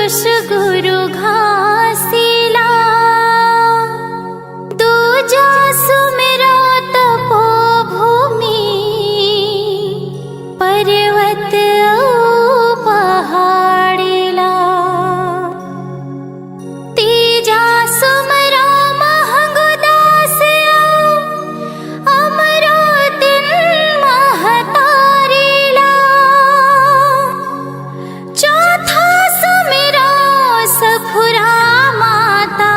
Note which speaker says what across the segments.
Speaker 1: पुरुष गुरु घासीला, दूजा सुमिरो तपोभूमि, पर्वत पहाड़ीला। तीजा सुमरो महंगदास अमरो दिन महतारीला। चौथा सुमिरो सफुरा माता,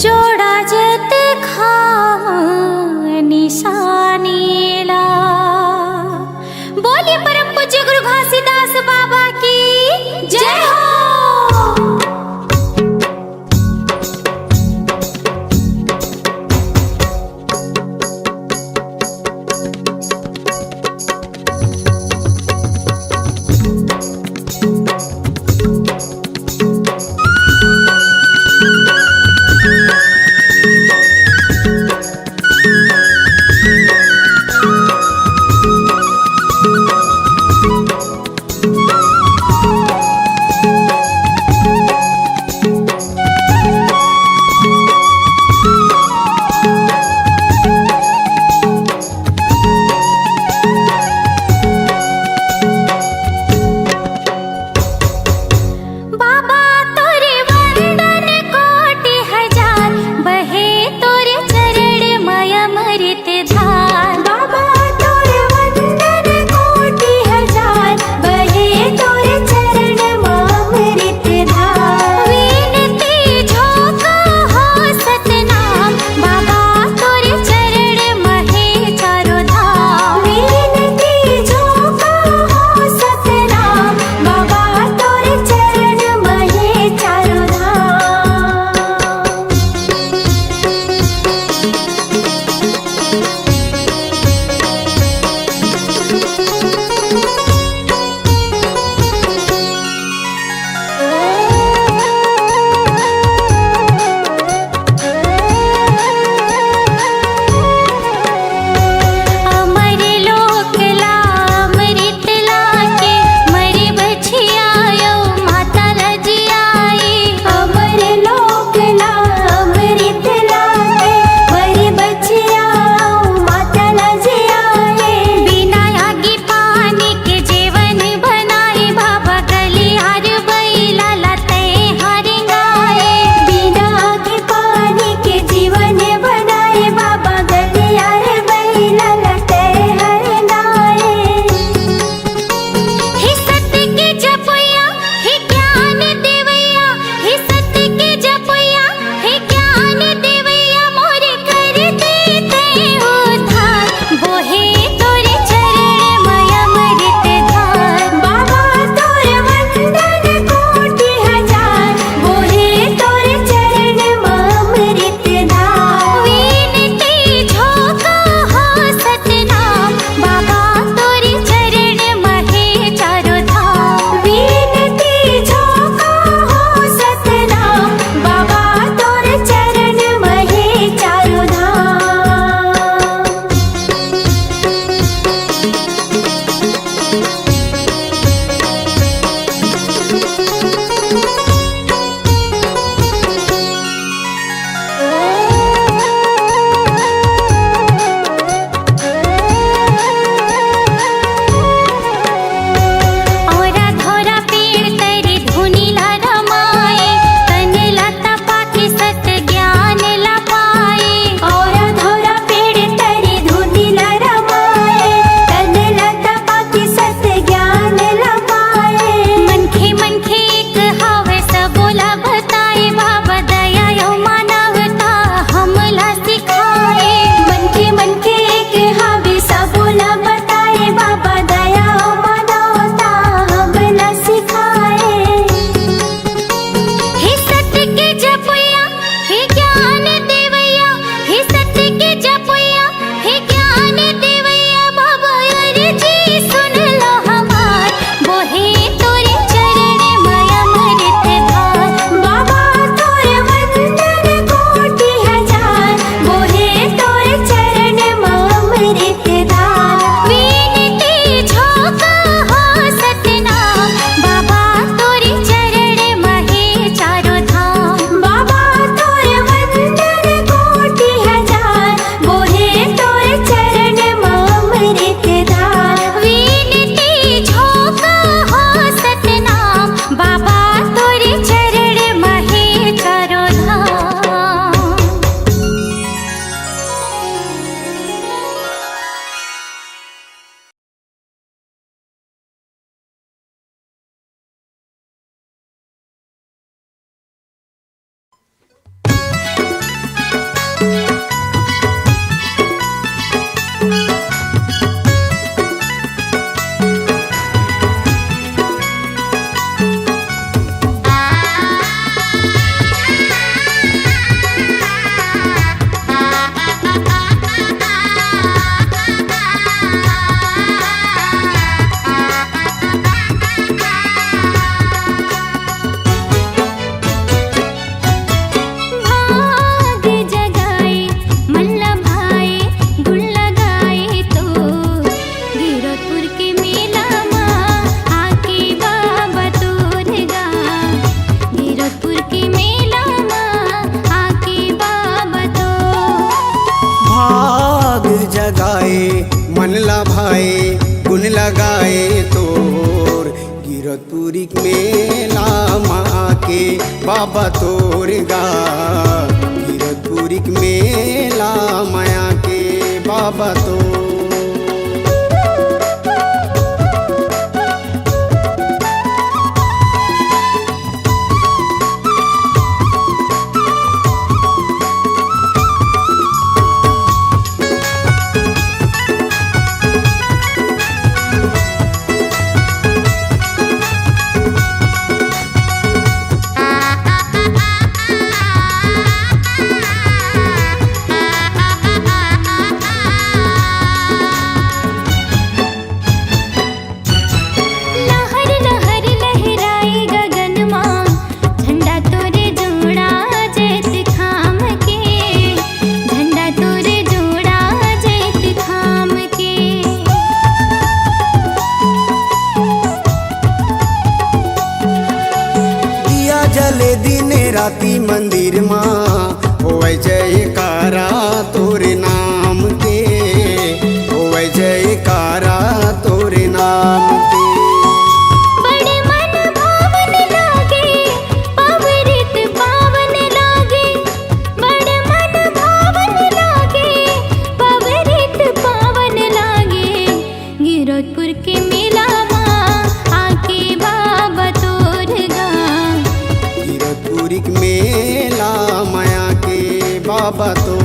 Speaker 1: जोड़ा जत खाम निशानीला। बोलिए परम पूज्य गुरु घासीदास बाबा की जय हो। बाबा तोरे वंदन कोटि हजार, बहे तोरे चरण मय अमृत धार। बाबा तोरे वंदन कोटि हजार,
Speaker 2: गिरतपुरी मेला माँ के बाबा तोर गा। गिरतपुरी मेला माया के बाबा तो। जले दिन राती मंदिर माँ होवे जयकारा तोरे नाम के। होवे जयकारा तोरे नाम के।
Speaker 1: बड़े मन भावन लागे पवित्र पावन लागे। बड़े मन भावन लागे पवित्र पावन लागे। गिरतपुर के मेला माँ आके बाबा तोर गा।
Speaker 2: गिरतपुरी मेला माया के बाबा तो।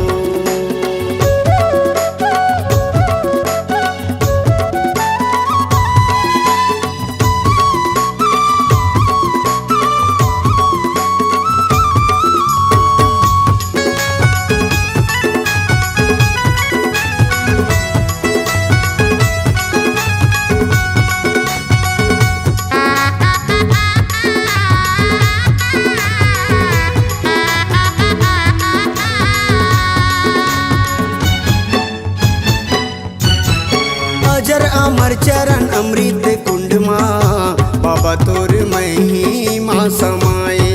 Speaker 2: अजर अमर चरण अमृत कुंड माँ बाबा तोर महिमा समाए।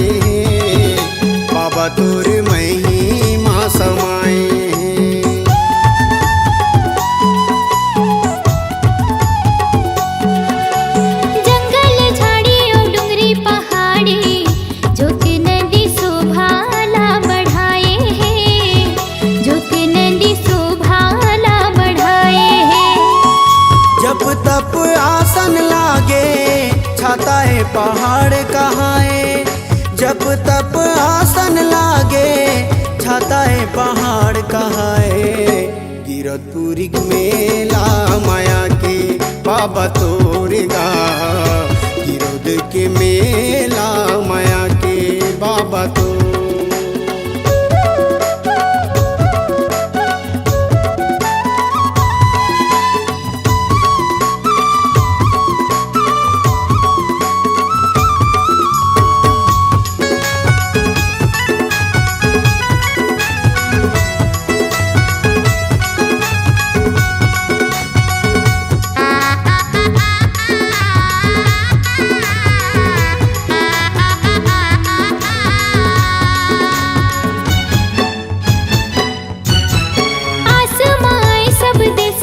Speaker 2: बाबा तोर महिमा समाए।
Speaker 1: जंगल झाड़ी और डुंगरी पहाड़ी जो के नदी शोभाला बढ़ाए हैं। जो के नदी शोभाला बढ़ाए हैं।
Speaker 2: जब तप आसन लागे छाता है पहाड़ कहाँ है। जब तप आसन लागे छाता है पहाड़ कहाँ है। गिरतपुरी मेला माया के बाबा तोर गा। गिरद के मेला माया के बाबा तो।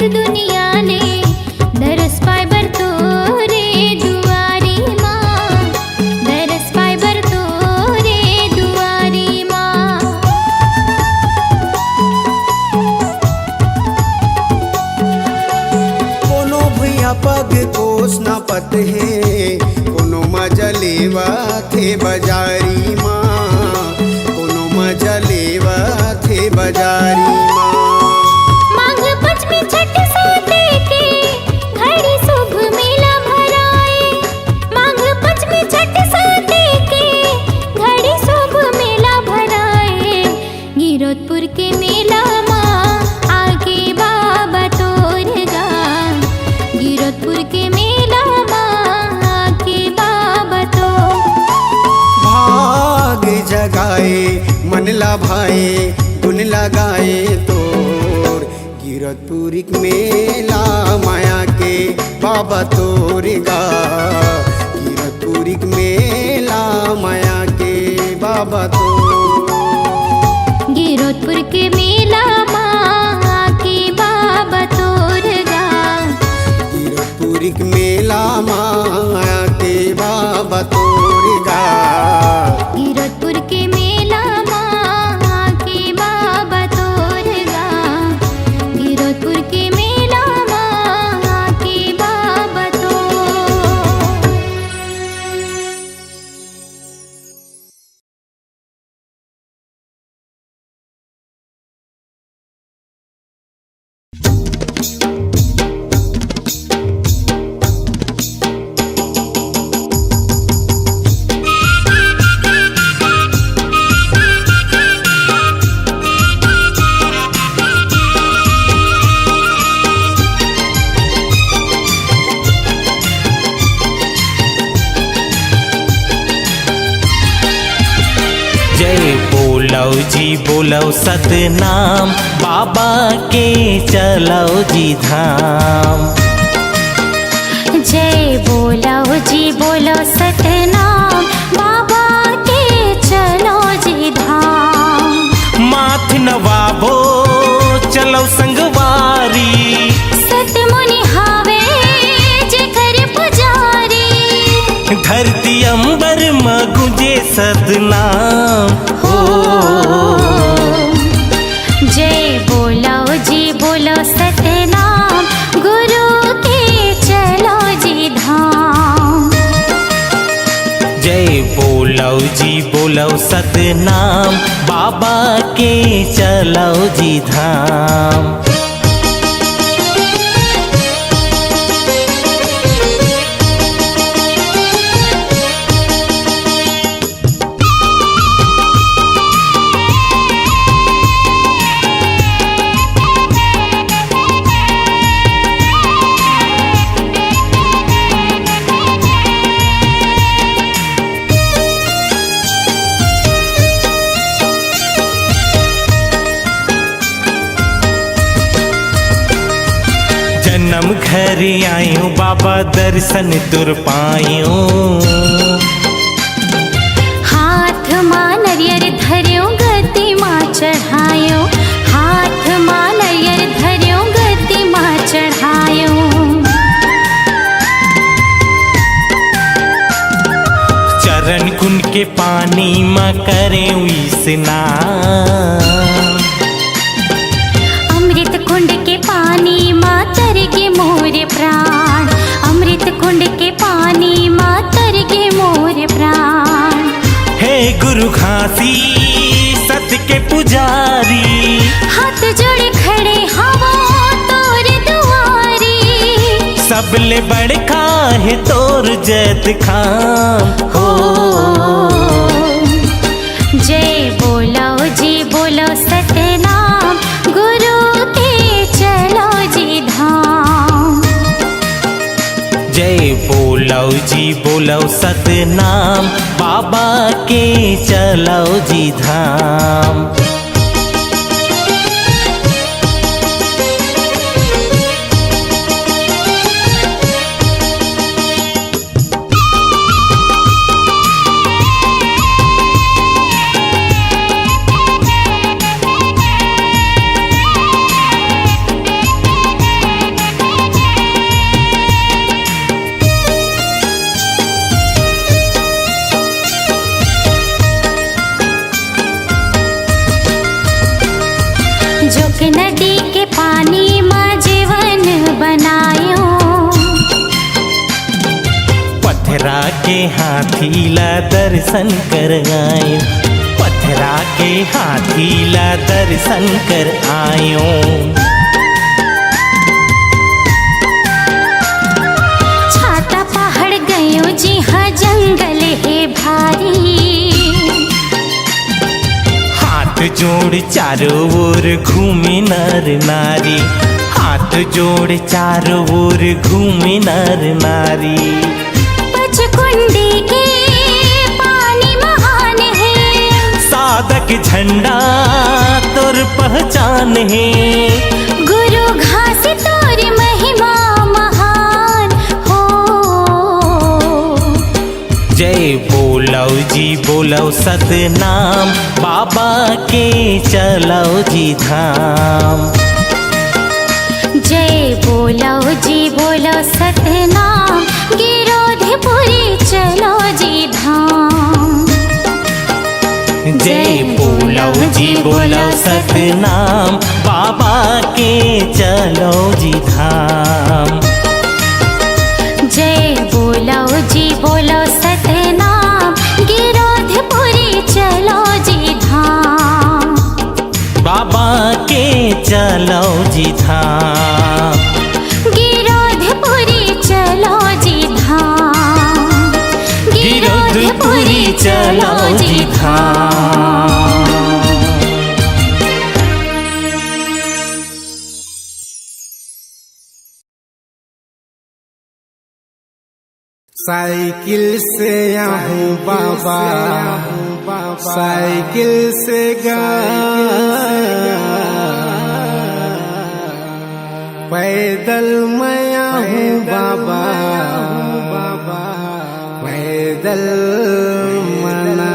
Speaker 1: दुनिया ने दरस पाए बर तोरे दुआरी माँ। दरस पाए बर तोरे दुआरी माँ।
Speaker 2: कोनो भैया पग कोस न पत है। कोनो मजलेवा थे बजारी माँ। कोनो मजलेवा थे बजारी माँ।
Speaker 1: गिरतपुर के मेला माँ आगे बाबा तोर गा। गिरतपुर के मेला माँ आगे बाबा तो।
Speaker 2: भाग जगाए मन लाभाए गुन लगाए तोर। गिरतपुरी मेला माया के बाबा तोर गा। गिरतपुरी मेला माया के बाबा तो।
Speaker 1: गिरतपुर के मेला माँ के बाबा तोर गा।
Speaker 2: गिरतपुरी मेला माया के
Speaker 3: जय बोलो जी बोलो सतनाम, बाबा के चलो जी धाम।
Speaker 1: जय बोलो जी बोलो सतनाम, बाबा के चलो जी धाम।
Speaker 3: माथ नवाबो चलो संगवारी,
Speaker 1: सतमुनि हावे जे कर पुजारी।
Speaker 3: धरती अंबर में गुंजे सतनाम हो।
Speaker 1: जय बोलो जी बोलो सतनाम, गुरु के चलो जी धाम।
Speaker 3: जय बोलो जी बोलो सतनाम, बाबा के चलो जी धाम। जन्म घर आयो बाबा दर्शन तुर पायो।
Speaker 1: हाथ मां नरियर धर्यो गति मां चढ़ायो। हाथ मां नरियर धर्यो गति मां चढ़ायो।
Speaker 3: चरण कुंड के पानी में करे स्नान।
Speaker 1: अमृत कुंड के पानी मां तर के मोर प्राण। अमृत कुंड के पानी मां तर के मोर प्राण।
Speaker 3: हे गुरु घासी सत्य के पुजारी,
Speaker 1: हाथ जोड़े खड़े हवा तोर दुआरी।
Speaker 3: सबले बड़का है तोर जैत खाम हो।
Speaker 1: जय बोलो जी बोलो सतनाम, गुरु के चलो जी धाम।
Speaker 3: जय बोलो जी बोलो सतनाम, बाबा के चलो जी धाम।
Speaker 1: जोक नदी के पानी मां जीवन बनायो।
Speaker 3: पथरा के हाथी ला दर्शन कर आयो। पथरा के हाथी ला दर्शन कर आयो।
Speaker 1: छाता पहाड़ गयो जी हाँ जंगल है भारी।
Speaker 3: हाथ जोड़ चारों ओर घूमे नर नारी। हाथ जोड़ चारों ओर घूमे नर नारी।
Speaker 1: पचकुंडी के पानी महान है।
Speaker 3: साधक झंडा तोर पहचान है।
Speaker 1: गुरु घास तोर महिमा महान हो।
Speaker 3: जय बोलो जी बोलो सतनाम, बाबा के चलो जी धाम।
Speaker 1: जय बोलो जी बोलो सतनाम, गिरोधपुरी चलो जी धाम।
Speaker 3: जय बोलो जी बोलो सतनाम, बाबा के चलो जी धाम।
Speaker 1: जय बोलो जी बोलो सतनाम, गिरोधपुरी चलो जी धाम।
Speaker 3: बाबा के चलो जी धाम।
Speaker 1: गिरोधपुरी चलो जी धाम।
Speaker 3: गिरोधपुरी चलो जी धाम।
Speaker 2: साइकिल से आऊं बाबा साइकिल से गा पैदल मैं हूँ बाबा पैदल मना।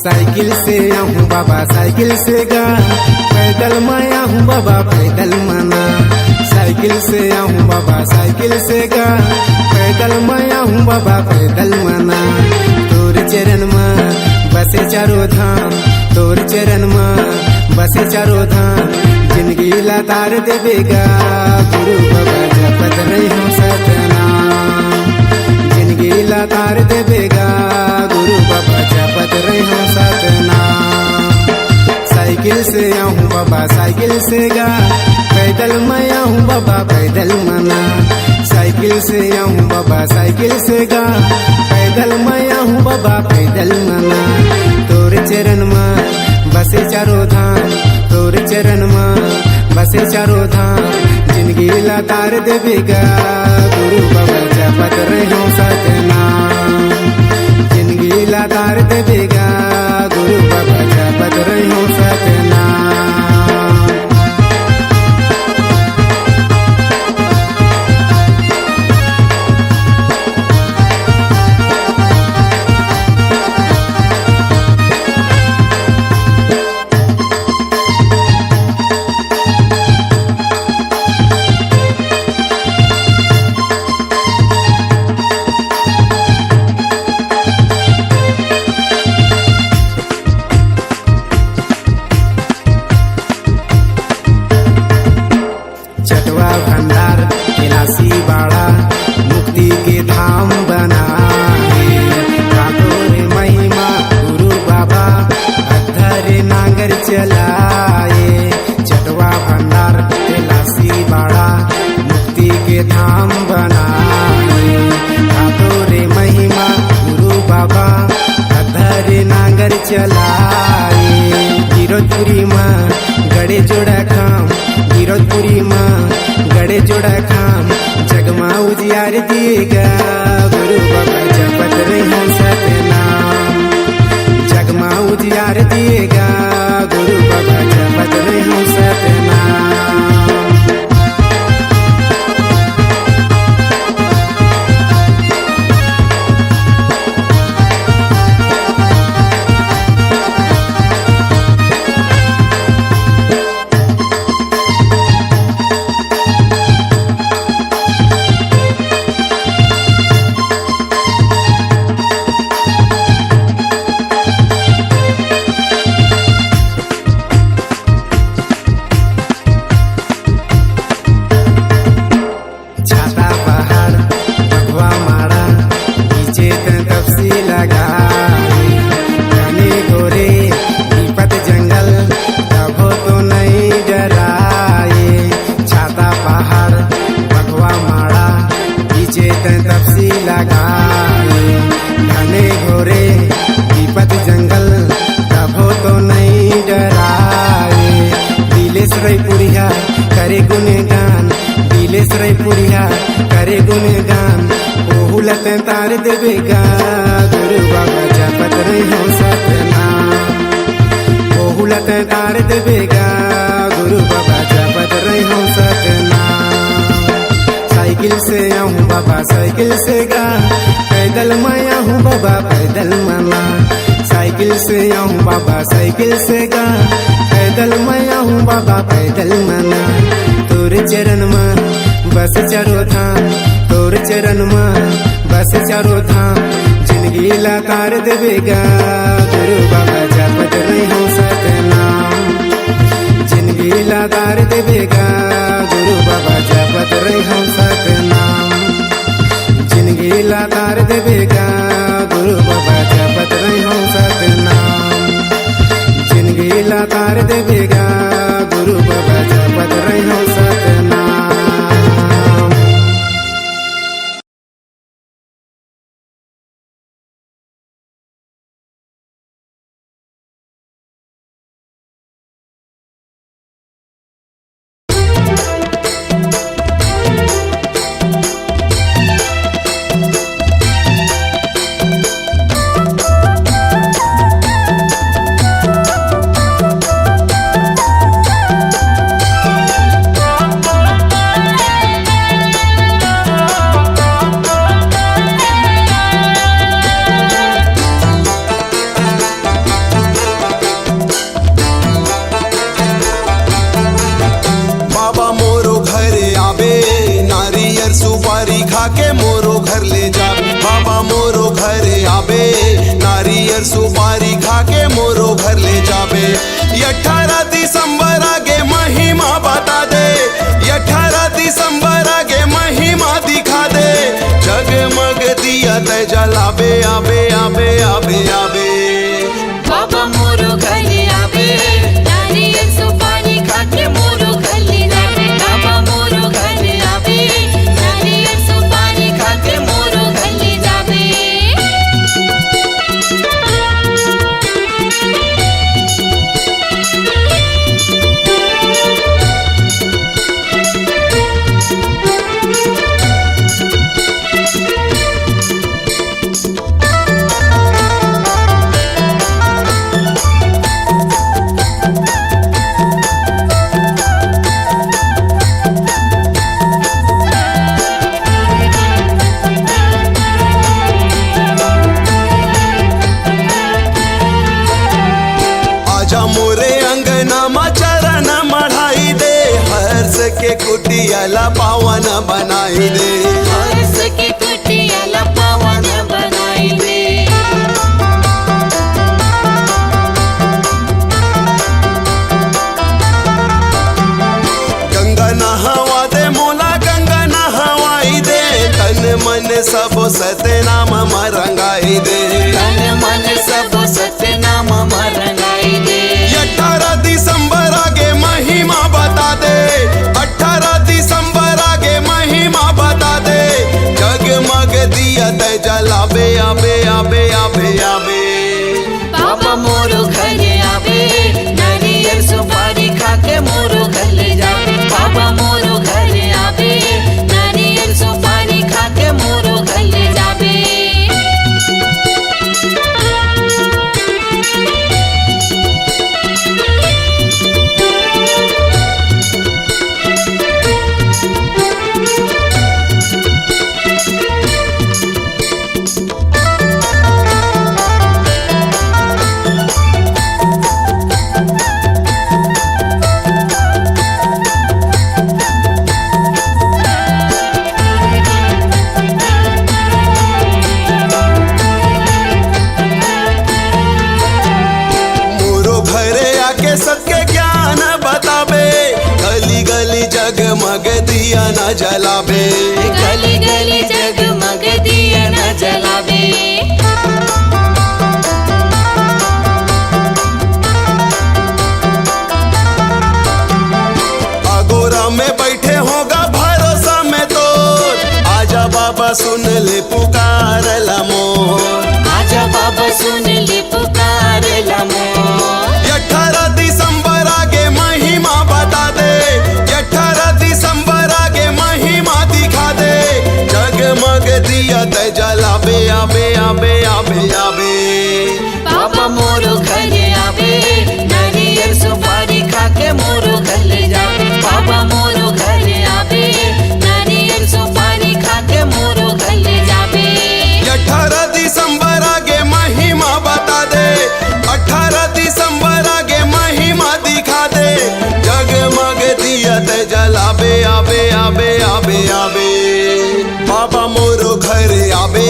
Speaker 2: साइकिल से आऊँ बाबा साइकिल से गा पैदल मैं आऊँ बाबा पैदल मना। साइकिल से आऊँ बाबा साइकिल से गा पैदल मैं आऊँ बाबा पैदल मना। तोर चरण में बसे चारों धाम तोर चरण में बसे चारों धाम जिंदगी लतार देवेगा गुरु बाबा जपत नहीं हो सतनाम। जिंदगी लतार देवेगा गुरु बाबा जपत नहीं हो सतनाम। साइकिल से आऊँ बाबा साइकिल से गा पैदल मैं आऊँ बाबा पैदल मना। साइकिल से आऊँ बाबा साइकिल से गा पैदल मैं आऊँ बाबा पैदल मना। तोर चरण में बसे चारों धाम तोर चरण में बसे चारों धाम जिंदगी लतार देवेगा गुरु बाबा जपत रहो सतनाम। जिंदगी लतार देवेगा गुरु बाबा जपत रहो सतनाम। चटवा भंडार कैलाशी बाड़ा मुक्ति के धाम बनाए। कातोर महिमा गुरु बाबा अधर नांगर चलाए। चटवा भंडार कैलाशी बाड़ा मुक्ति के धाम बनाए। कातोर महिमा गुरु बाबा अधर नांगर चलाए। गिरधपुरी माँ गड़े जोड़ा खाम गिरधपुरी माँ गड़े जोड़ा खाम जगमा उजियार दिएगा गुरु बाबा जपत रहो सतनाम। जगमा उजियार दिएगा गुरु बाबा जपत रहो सतनाम। तपसी लगाए घने घोरे विपद जंगल कभो तो नहीं डराए। दिलेश रैपुरिया करे गुणगान दिलेश रैपुरिया करे गुणगान। ओहुलत तार देवेगा गुरु बाबा जपत रहो सतनाम। ओहुलत तार देवेगा गुरु बाबा जपत रहो सतनाम। साइकिल से आऊँ बाबा साइकिल से गा पैदल मैं आऊँ बाबा पैदल मना। साइकिल से आऊँ बाबा साइकिल से गा पैदल मैं आऊँ बाबा पैदल मना। तोर चरण में बस चारों धाम तोर चरण में बस चारों धाम जिंदगी लतार देवेगा गुरु बाबा जपत रहो सतनाम। जिंदगी लतार देवेगा गुरु बाबा जपत रहो सतनाम। जिंदगी लतार देवेगा गुरु बाबा जपत रहो सतनाम। जिंदगी लातार देवेगा गुरु बाबा जपत रहो सतनाम।
Speaker 4: सुपारी खाके मोरो घर ले जा बाबा मोरो घर आबे नारियल सुपारी खाके मोरो घर ले जाबे। 18 दिसंबर आगे महिमा बता दे 18 दिसंबर आगे महिमा दिखा दे। जगमग दिया ते जलाबे आबे आबे आबे आबे
Speaker 1: बाबा मोरो घर आबे नारियल सुपारी खाके मोरो घर ले जाबे। बाबा मोरो घर आबे नारियल सुपारी खाके मोरो घर ले जाबे।
Speaker 4: आजा मोरे अंगना मा चरण मढ़ाई दे हर्ष के कुटिया ला पावन बनाई दे।
Speaker 1: हर्ष के कुटिया ला पावन बनाई दे।
Speaker 4: गंगा नहावा दे मोला गंगा नहवाई दे तन मन सब सतनाम मरंगाई दे।
Speaker 1: तन मन सब सतनाम मरंगाई दे।
Speaker 4: 18 दिसंबर आगे महिमा बता दे 18 दिसंबर आगे महिमा बता दे। जगमग दिया ते जलाबे आबे आबे आबे आबे
Speaker 1: बाबा मोरो घर आबे नारियल सुपारी खाके मोरो घर ले जाबे। बाबा मोरो घर आबे नारियल सुपारी खाके मोरो घर ले जाबे।
Speaker 4: मोरो घरे आके सबके ज्ञान बताबे गली गली जगमग दिया न जलाबे।
Speaker 1: गली गली जगमग दिया न जलाबे।
Speaker 4: आगोरा में बैठे होगा भरोसा में तो आजा बाबा सुन ले पुकार ला मोर।
Speaker 1: आजा बाबा सुन ले पुकार ला मोर।
Speaker 4: 18 दिसंबर आगे महिमा बता दे 18 दिसंबर आगे महिमा दिखा दे। जगमग दिया ते जलाबे आबे आबे आबे आबे
Speaker 1: बाबा मोरो घर आबे नारियल सुपारी खाके मोरो घर ले जाबे। बाबा मोरो घर आबे नारियल सुपारी खाके मोरो घर ले जाबे।
Speaker 4: 18 दिसंबर आगे महिमा बता दे 18 दिसंबर आगे महिमा दिखा दे। जगमग दिया ते जलाबे आबे आबे आबे आबे बाबा मोरो घर आबे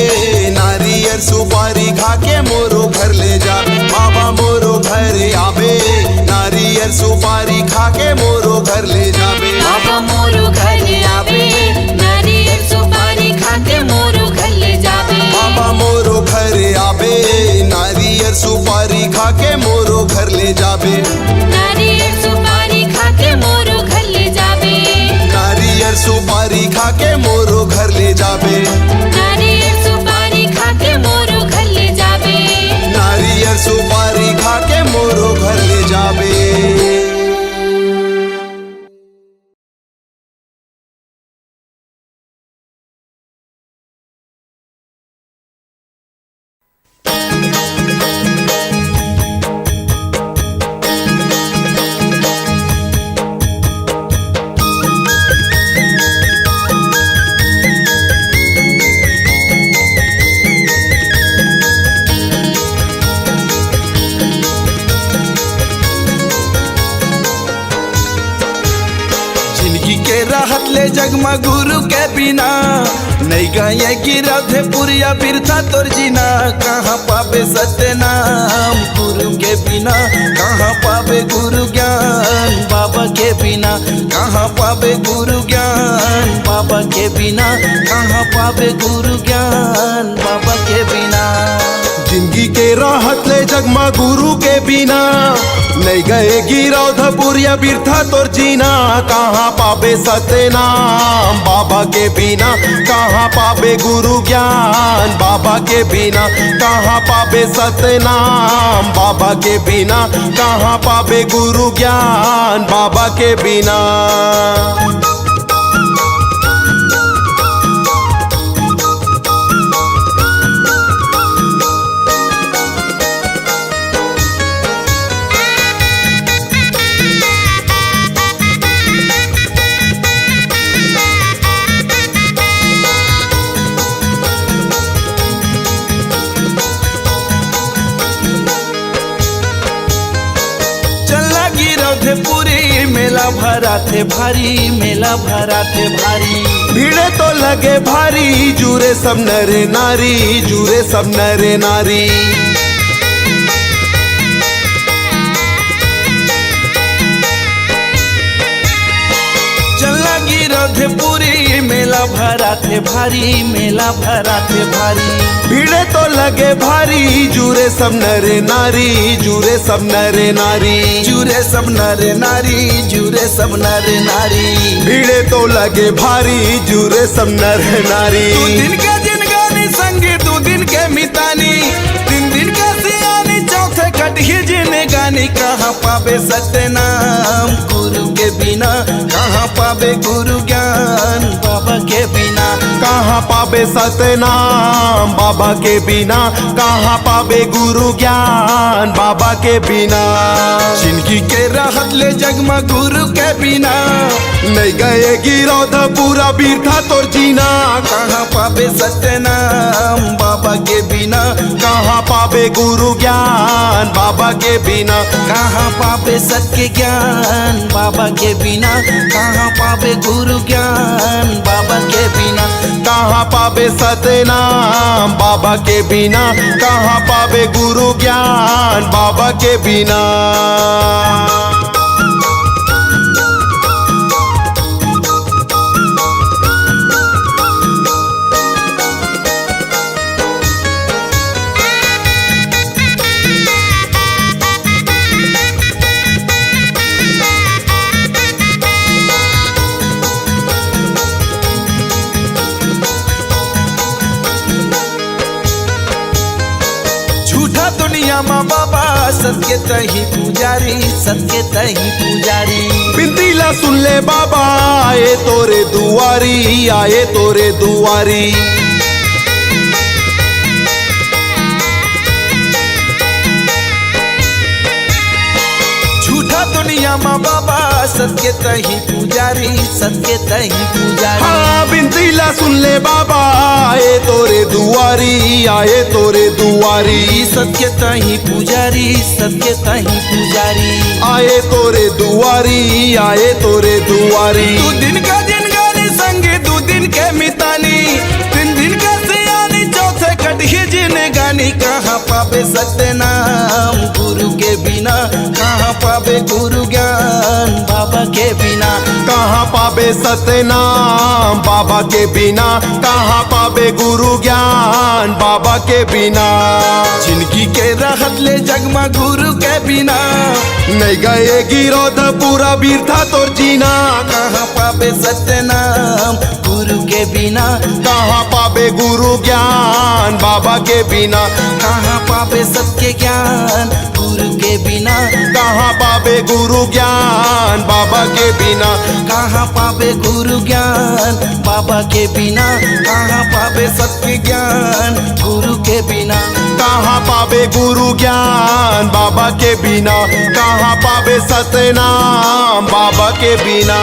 Speaker 4: नारियल सुपारी खाके मोरो घर ले जा। बाबा मोरो घर आबे नारियल सुपारी खाके मोरो घर ले जाबे।
Speaker 1: बाबा मोरो घर आबे नारियल सुपारी खाके मोरो घर ले जाबे।
Speaker 4: बाबा खा के मोरो घर ले जाबे,
Speaker 1: नारियल सुपारी खा के मोरो घर ले जाबे,
Speaker 4: नारियल सुपारी खा के मोरो घर ले जाबे। जिंदगी के राहत ले जगमा गुरु के बिना, नहीं गए गिरधे पुरिया बिरथा तोर जीना। कहाँ पावे सत्य नाम गुरु के बिना, कहाँ पावे गुरु ज्ञान बाबा के बिना, कहाँ पावे गुरु ज्ञान बाबा के बिना, कहाँ पावे गुरु ज्ञान बाबा के बिना। जिंदगी के राहत ले जगमा गुरु के बिना, नहीं गए गिरौधपुरिया बिरथा तोर जीना। कहाँ पावे सत्य नाम बाबा के बिना, कहाँ पावे गुरु ज्ञान बाबा के बिना, कहाँ पावे सत्य नाम बाबा के बिना, कहाँ पावे गुरु ज्ञान बाबा के बिना। पूरी मेला भरा थे भारी, मेला भरा थे भारी, भीड़े तो लगे भारी, जुरे सब नरे नारी, जुरे सब नरे नारी। चला गिरधपुरी मेला भरा थे भारी, मेला भरा थे भारी, भीड़े तो लगे भारी, जुरे सब नरे नारी, जुरे सब नरे नारी, जुरे सब नरे नारी, जुरे सब नरे नारी, भीड़े तो लगे भारी, जुरे सब नरे नारी। दो दिन के जिनगानी संगी, दो दिन के मितानी, तीन दिन के सियानी, चौथे कटही जिन गानी। कहाँ पावे सत्य नाम गुरु के बिना, कहाँ पावे गुरु ज्ञान बाबा के बिना, कहाँ पावे सत्य नाम बाबा के बिना, कहाँ पावे गुरु ज्ञान बाबा के बिना। जिंदगी के राहत ले जगमा गुरु के बिना, नहीं गए गिरौधपुरा बिरथा तोर जीना। कहाँ पावे सत्य नाम बाबा के बिना, कहाँ पावे गुरु ज्ञान बाबा के बिना, कहाँ पावे सत्य ज्ञान बाबा के बिना, कहाँ पावे गुरु ज्ञान बाबा के बिना, कहाँ पावे सत्य नाम बाबा के बिना, कहाँ पावे गुरु ज्ञान बाबा के बिना। दुनिया माँ बाबा सत्य तही पुजारी, सत्य तही पुजारी। बिंदीला सुन ले बाबा, आए तोरे दुआरी, आए तोरे दुआरी। झूठा दुनिया माँ बाबा सत्य तही पुजारी, सत्य तही पुजारी। हाँ बिंदीला सुन ले बाबा, आए तोरे दुआरी, आए तोरे दुआरी। सत्य तही पुजारी, सत्य तही पुजारी, आए तोरे दुआरी, आए तोरे दुआरी। दो दिन का दिन गानी संगे, दो दिन के मितानी, तीन दिन का सियानी, चौथे कटही जिन गानी। कहाँ पावे सत्य नाम गुरु के बिना, कहाँ पावे गुरु ज्ञान बाबा के बिना, कहाँ पावे सत्य नाम बाबा के बिना, कहाँ पावे गुरु ज्ञान बाबा के बिना। जिंदगी के राहत ले जगमा गुरु के बिना, नहीं गए गिरौधपुरा बिरथा तोर जीना। कहाँ पावे सत्य नाम गुरु
Speaker 1: के बिना
Speaker 4: कहाँ पावे गुरु ज्ञान बाबा के बिना,
Speaker 1: कहाँ पावे सबके ज्ञान गुरु के बिना,
Speaker 4: कहाँ पावे गुरु ज्ञान बाबा के बिना,
Speaker 1: कहाँ पावे गुरु ज्ञान बाबा के बिना, कहाँ पावे सत्य ज्ञान गुरु के बिना,
Speaker 4: कहाँ पावे गुरु ज्ञान बाबा के बिना, कहाँ पावे सतनाम बाबा के बिना।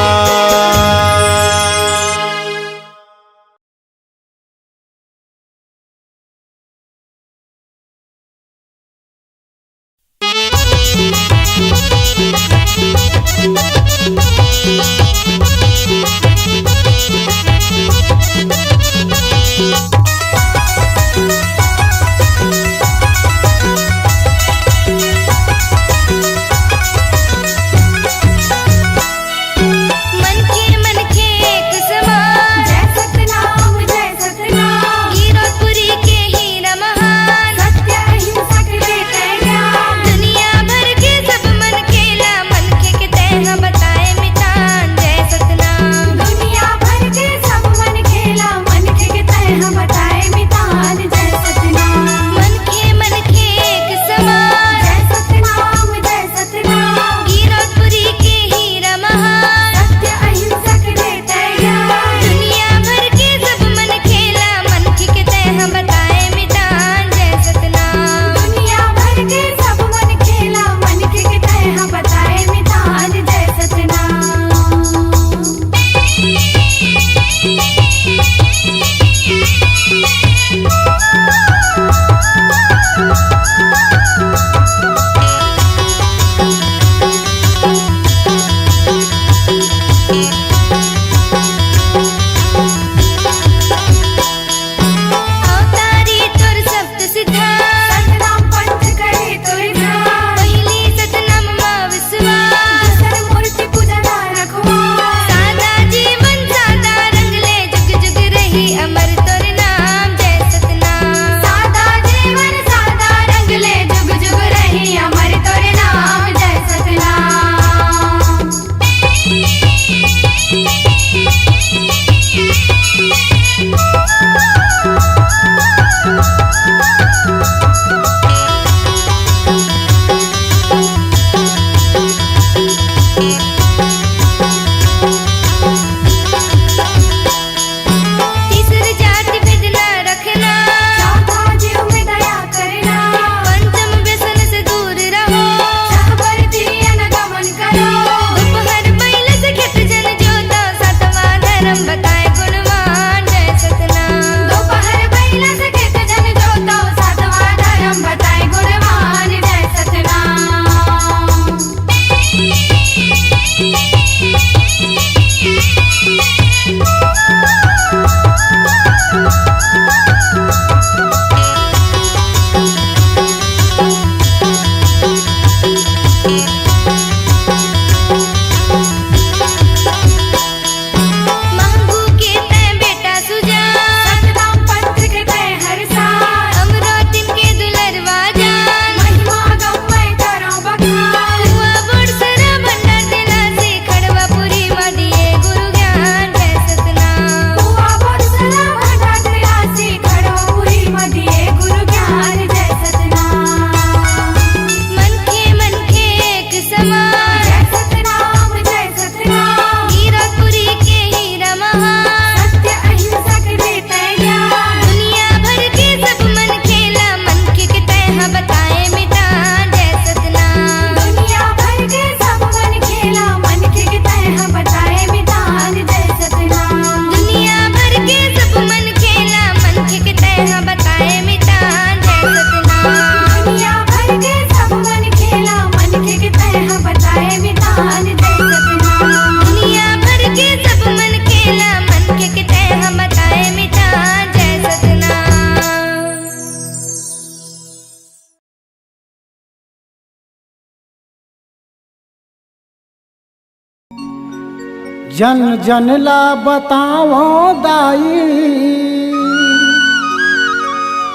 Speaker 2: जन जन ला बताओ दाई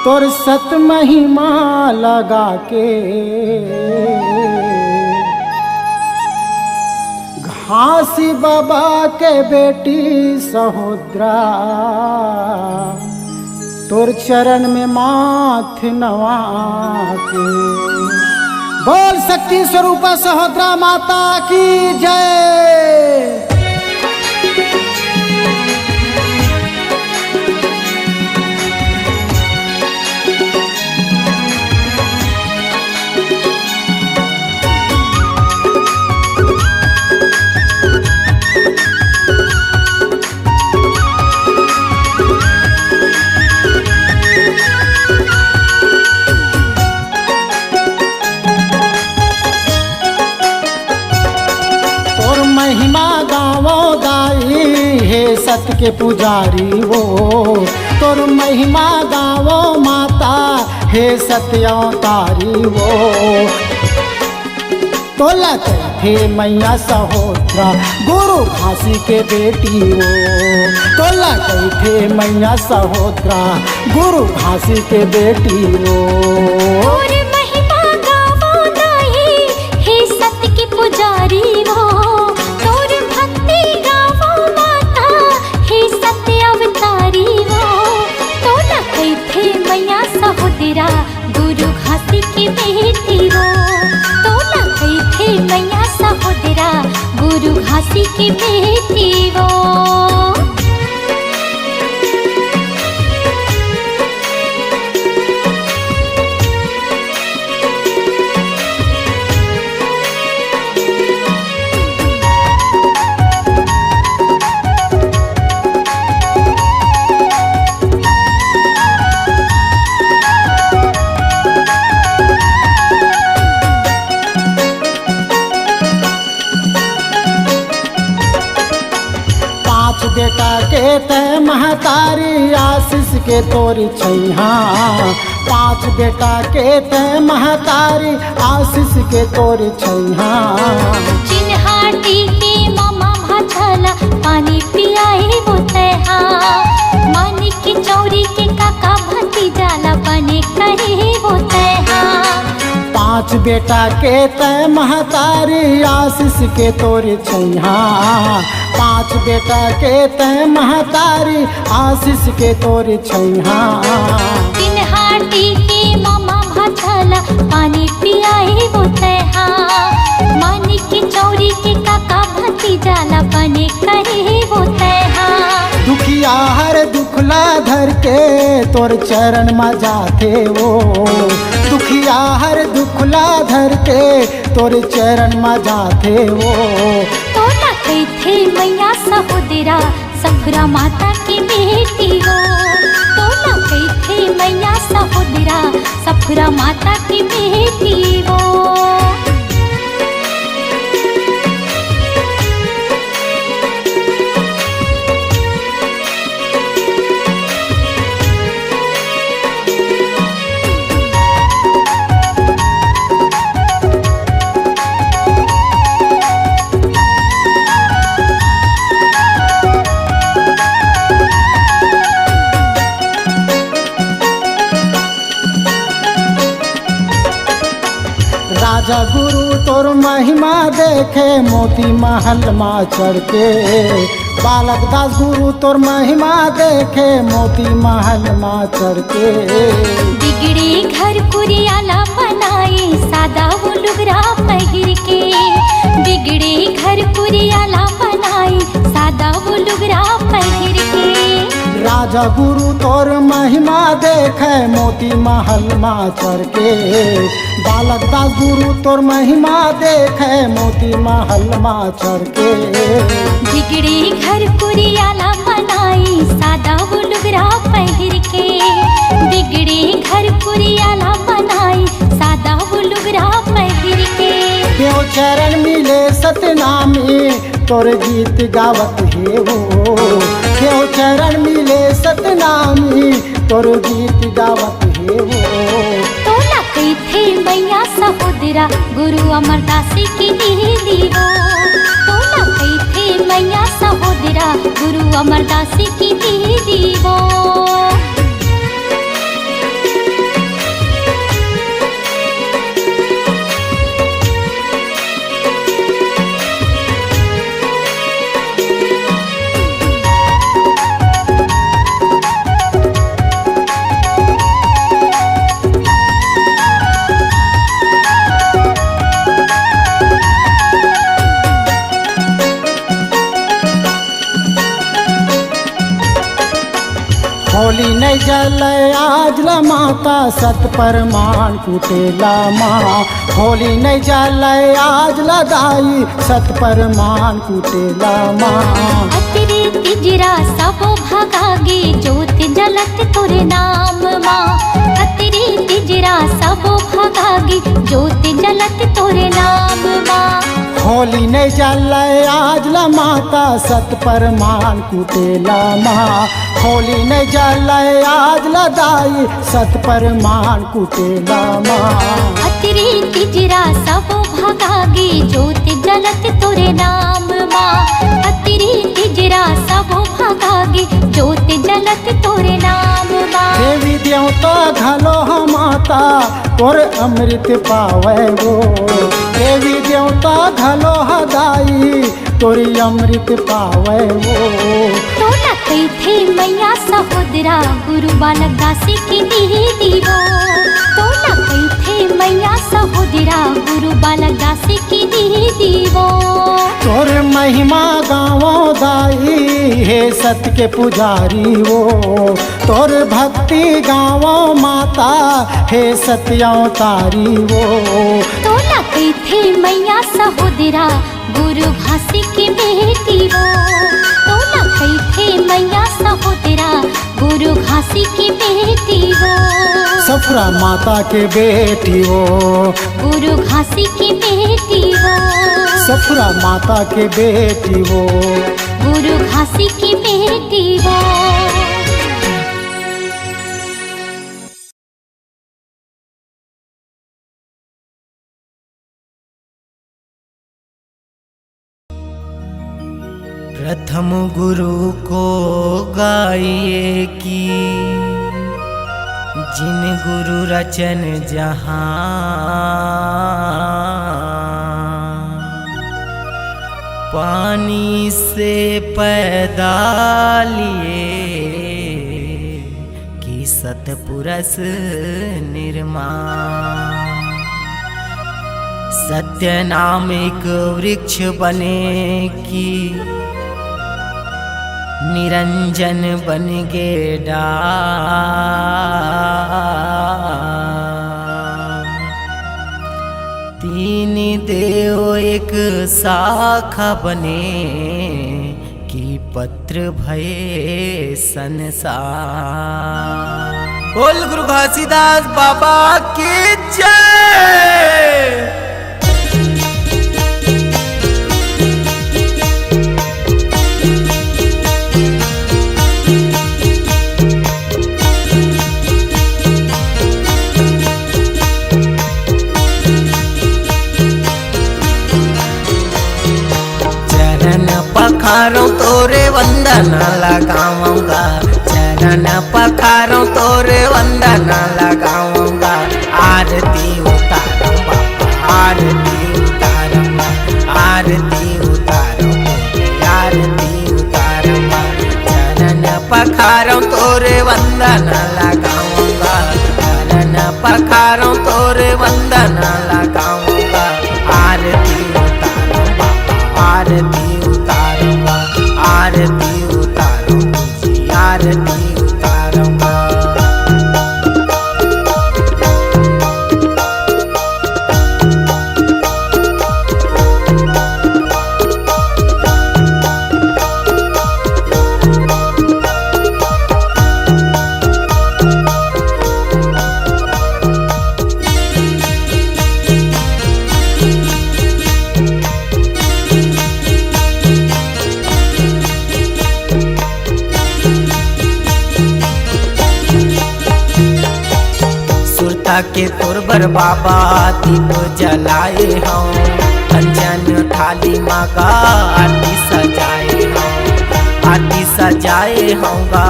Speaker 2: तोर सत महिमा लगा के
Speaker 5: घासी बाबा के बेटी सहोदरा तोर चरण में माथ नवा के। बोल शक्ति स्वरूपा सहोदरा माता की जय। महिमा गावो गाई हे सत्य के पुजारी वो। तोर महिमा गावो माता हे सत्य अवतारी वो। तोला थे मैया सहोदरा गुरु घासी के बेटी वो। तोला थे मैया सहोदरा गुरु घासी के बेटी वो।
Speaker 6: और महिमा गावो गाई हे सत्य के पुजारी वो। सहोदरा गुरु घासी की बेटी वो। तो ना गई थे मैया सहोदरा गुरु घासी की बेटी वो।
Speaker 5: बेटा के तय महतारी आशीष के तोरी छैहा। 5 बेटा के तय महतारी आशीष के तोरी छैहा।
Speaker 6: चिन्हाटी के मामा भाछला पानी पियाए वो तैहा। मानी की चौरी के काका भतीजाला बने कहे वो तैहा।
Speaker 5: 5 बेटा के तय महतारी आशीष के तोरी छैहा। 5 बेटा के तय महतारी आशीष के तोरी छैहा।
Speaker 6: चिन्हाटी के मामा भाछला पानी पियाए वो तैहा। मानी की चौरी के काका भतीजाला बने कहे वो तैहा।
Speaker 5: दुखिया हर दुखला धर के तोर चरण में जाते वो। दुखिया हर दुखला धर के तोर चरण में जाते वो।
Speaker 6: तो ना गई थे मैया सहोदरा सखुरा माता की बेटी वो। तो ना गई थे मैया सहोदरा सखुरा माता की बेटी वो।
Speaker 5: राजा गुरु तोर महिमा देखे मोती महल माँ चढ़ के। बालक दास गुरु तोर महिमा देखे मोती महल माँ चढ़ के।
Speaker 6: बिगड़े घर कुरियाला बनाए सादा वो लुगरा पहिर के। बिगड़े घर कुरियाला बनाए सादा वो लुगरा पहिर के।
Speaker 5: राजा गुरु तोर महिमा देखे मोती महल माँ चढ़ के। बालक दास गुरु तोर महिमा देखे मोती महल माँ चढ़ के।
Speaker 6: बिगड़े घर कुरियाला बनाई सादा वो लुगरा पहिर के। बिगड़े घर कुरियाला बनाई सादा वो लुगरा पहिर के।
Speaker 5: क्यों चरण मिले सतनामी तोर गीत गावत है वो। क्यों चरण मिले सतनामी तोर गीत गावत है वो।
Speaker 6: तो ना गई थे मैया सहोदरा गुरु अमरदासी की दीदी वो। तो ना गई थे मैया सहोदरा गुरु अमरदासी की दीदी वो।
Speaker 5: होली नहीं जले आज ला माता सत परमान कुटेला माँ। होली नहीं जले आज ला दाई सत परमान कुटेला माँ।
Speaker 6: अतरे तिजरा सबो भगागे ज्योत जलत तोरे नाम माँ। अतरे तिजरा सबो भगागे ज्योत जलत तोरे नाम माँ।
Speaker 5: होली नहीं जले आज ला माता सत परमान कुटेला माँ। होली नहीं जले आज ला दाई सत परमान कुटेला माँ।
Speaker 6: अतरे तिजरा सबो भगागे ज्योत जलत तोरे नाम माँ। अतरे तिजरा सबो भगागे ज्योत जलत तोरे नाम माँ।
Speaker 5: देवी देवता घलो हम माता तोर अमृत पावे गो। देवी देवता घलो हदाई तोरी अमृत पावे गो।
Speaker 6: तो न थे मैया सहोदरा गुरु बालक दासी की दीवो। तो न थे मैया सहोदरा गुरु बालक दासी की दीवो।
Speaker 5: तोर महिमा गावो दाई हे सत्य के पुजारी वो। तोर भक्ति गावो माता हे सत्यावतारी वो।
Speaker 6: तो न थे मैया सहोदरा गुरु घासी की बेटी वो। तो न थे मैया सहोदरा गुरु घासी की बेटी वो।
Speaker 5: सफरा माता के बेटी वो।
Speaker 6: गुरु घासी की बेटी वो।
Speaker 5: सफरा माता के बेटी वो।
Speaker 6: गुरु घासी की बेटी वो।
Speaker 3: प्रथम गुरु को गाइए कि जिन गुरु रचन जहां। पानी से पैदा लिए कि सतपुरस निर्माण। सत्य नाम एक वृक्ष बने कि निरंजन बन गे डाल। तीन देव एक शाखा बने कि पत्र भये संसार। बोल गुरु घासीदास बाबा की जय। पखारों तोरे वंदन लगाऊंगा। चरण पखारों तोरे वंदन लगाऊंगा। आरती उतारूंगा आरती उतारूंगा। आरती उतारूंगा आरती उतारूंगा। चरण पखारों तोरे वंदन लगाऊंगा। चरण पखारों तोरे वंदन लगाऊंगा। आरती उतारूंगा आरती उतारूंगा। आरती उतारूंगा जी आरती उतारूंगा। के तुरबर बाबा दीप जलाए हों। कंचन थाली माँ का आरती सजाए हों। आरती सजाए होंगा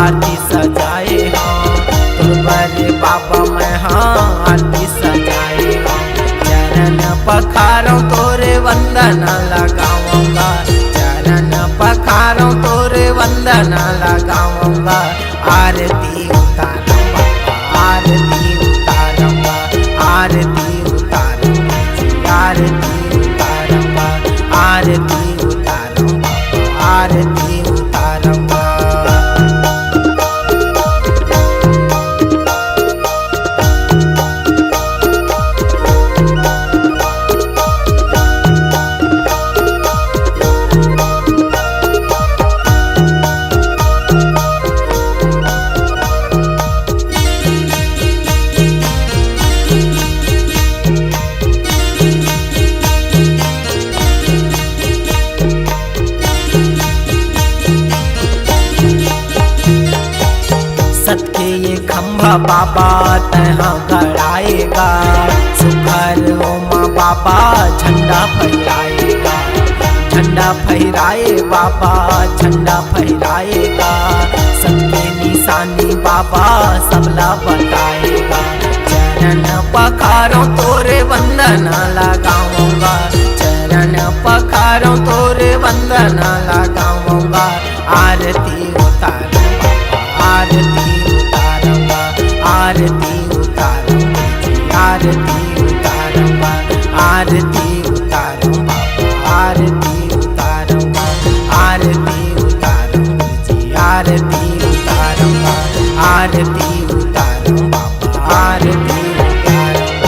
Speaker 3: आरती सजाए हों। तुरबर बाबा मैं हाँ आरती सजाए हों। चरण पखारों तोरे वंदन लगाऊंगा। चरण पखारों तोरे वंदन लगाऊंगा। आरती उतारूंगा आरती आरती उतारूंगा आरती उतारूंगा। आरती उतारूंगा आरती उतारूंगा। खंभा बाबा तहाँ गड़ाएगा, सुखर ओमा बाबा झंडा फहराएगा, झंडा फहराए बाबा झंडा फहराएगा, सबके निशानी बाबा सबला बताएगा। चरण पखारो तोरे वंदना लगाऊंगा, चरण पखारो तोरे वंदना लगाऊंगा, आरती उतारूंगा बाबा, आरती उतारूंगा, आरती उतारूंगा, आरती उतारूंगा, आरती उतारूंगा बाबा, आरती उतारूंगा, आरती उतारूंगा जी, आरती उतारूंगा, आरती उतारूंगा बाबा, आरती उतारूंगा।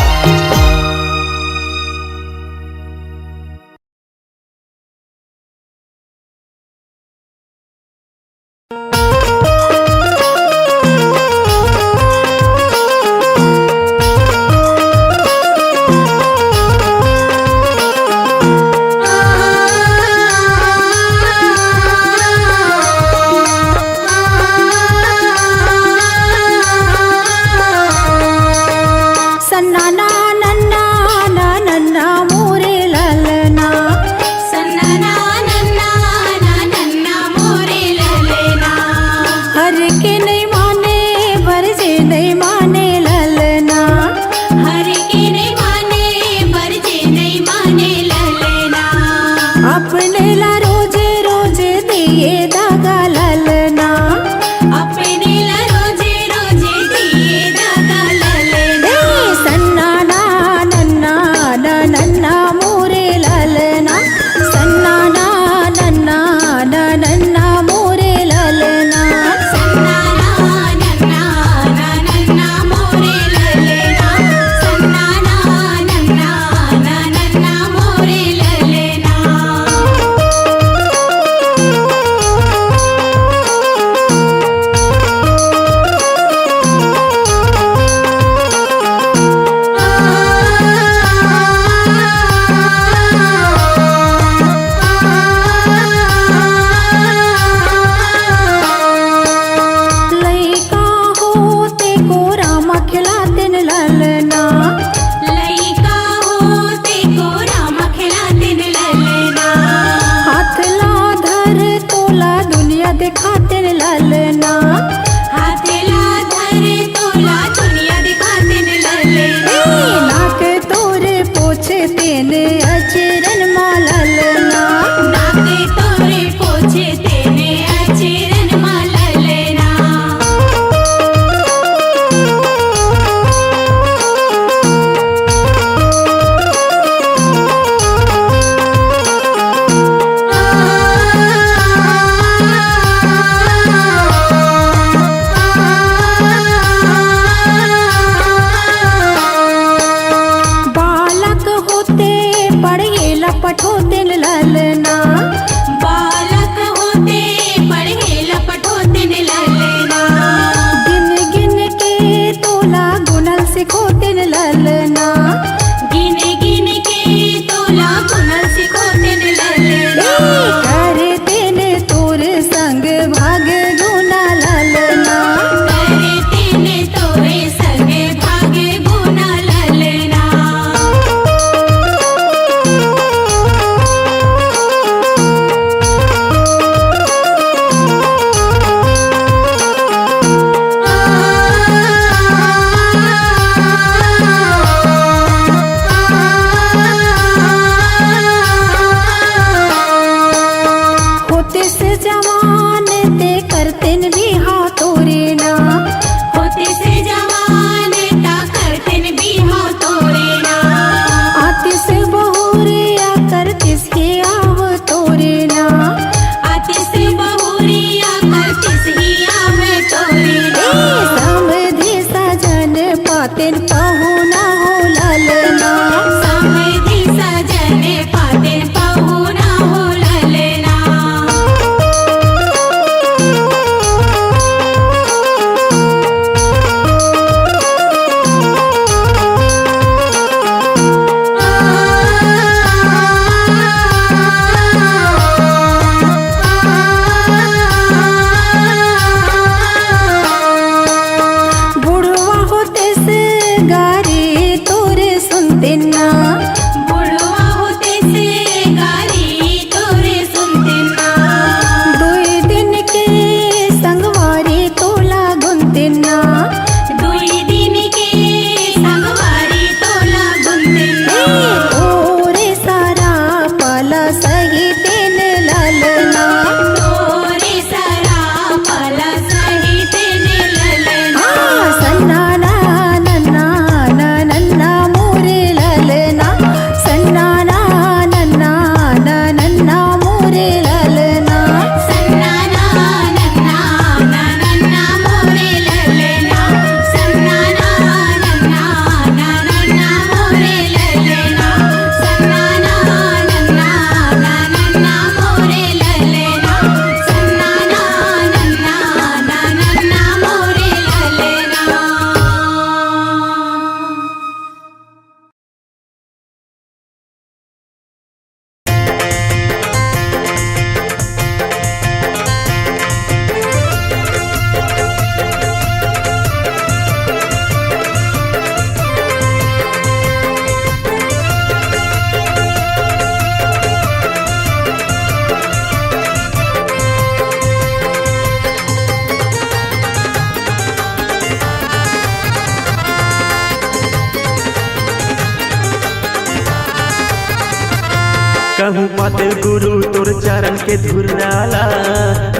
Speaker 3: पाते गुरु तोर चरण के धुर्राला,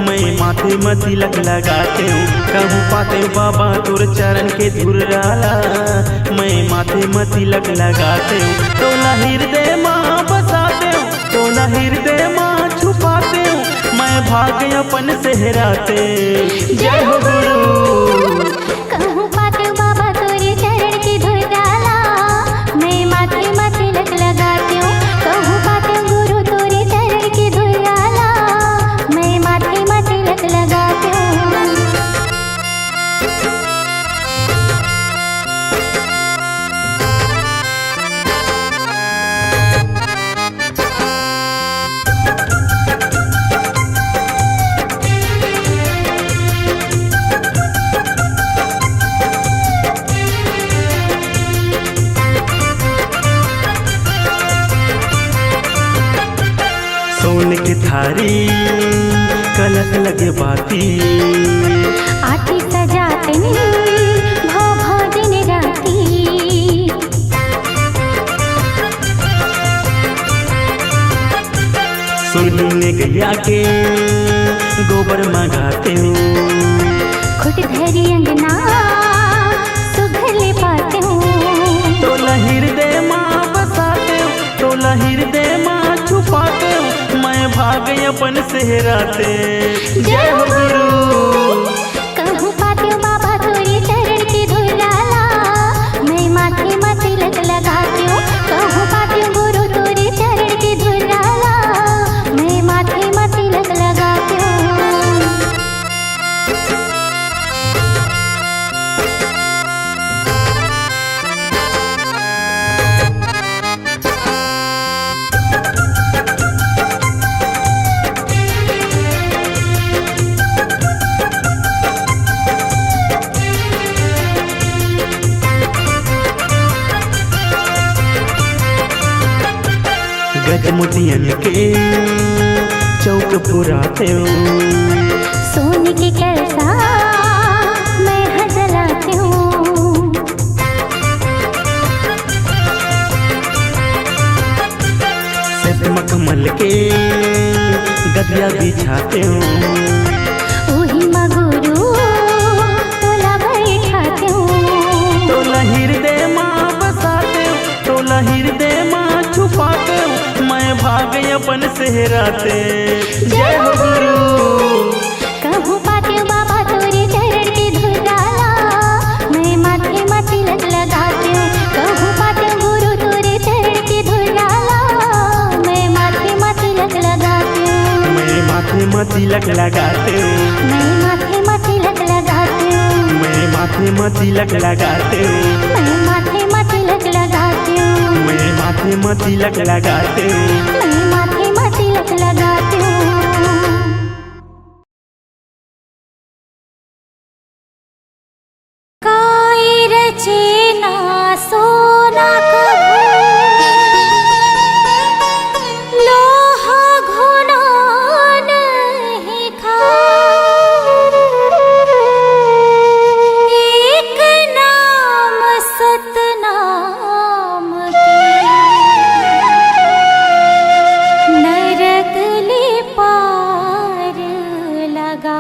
Speaker 3: मैं माथे में तिलक लगाते हूँ। कहूँ पाते बाबा तोर चरण के धुर्राला, मैं माथे में तिलक लगाते हूँ। तोला हृदय माँ बसाते हूँ, तोला हृदय माँ छुपाते हूँ, मैं भाग अपन सेहराते। जय हो गुरु।
Speaker 6: कहूँ पाते बाबा तोरे चरण की धूल डाला, मैं माथे में तिलक लगाती हूँ। कहूँ पाते गुरु तोरे चरण की धूल डाला, मैं माथे में तिलक लगाती हूँ।
Speaker 3: सोने की थारी कलश लगे बाती,
Speaker 6: आटी सजाते भाव भाव दिन राती।
Speaker 3: सुनने गैया के गोबर मंगाते हूँ।
Speaker 6: खुट धरी अंगना सुघले पाते हूँ।
Speaker 3: तोला हृदय माँ बसाते हूँ, तोला हृदय माँ छुपाते हूँ, मैं भाग अपन सेहराते। जय हो गुरु।
Speaker 6: कहूँ पाते बाबा तोरे चरण की धूल डाला, मैं माथे में तिलक लगाती हूँ। कहूँ पाते गुरु तोरे चरण की धूल डाला, मैं माथे में तिलक लगाती हूँ।
Speaker 3: गजमुटियन के चौक पुराते हूँ।
Speaker 6: सोने के कलसा मैं जलाती हूँ।
Speaker 3: सत मखमल के गदिया बिछाते हूँ।
Speaker 6: ओही माँ गुरु तोला बैठाती हूँ।
Speaker 3: तोला हृदय माँ बसाते हूँ, तोला हृदय माँ छुपाते हूँ, मैं भाग अपन सेहराते। जय हो गुरु।
Speaker 6: कहूँ पाते बाबा तोरे चरण की धूल डाला, मैं माथे में तिलक लगाती हूँ। कहूँ पाते गुरु तोरे चरण की धूल डाला, मैं माथे में तिलक लगाती हूँ।
Speaker 3: मैं माथे में तिलक लगाते हूँ।
Speaker 6: मैं माथे में तिलक लगाती हूँ।
Speaker 3: मैं माथे में तिलक लगाते हूँ।
Speaker 6: मैं माथे में तिलक लगाती हूँ।
Speaker 3: मैं माथे में तिलक लगाते हूँ।
Speaker 6: मैं माथे में तिलक लगाती हूँ। काई रचे ना सोना कभू, लोहा घुना नहीं खाए। एक नाम सतनाम के, नरक ले पार लगा।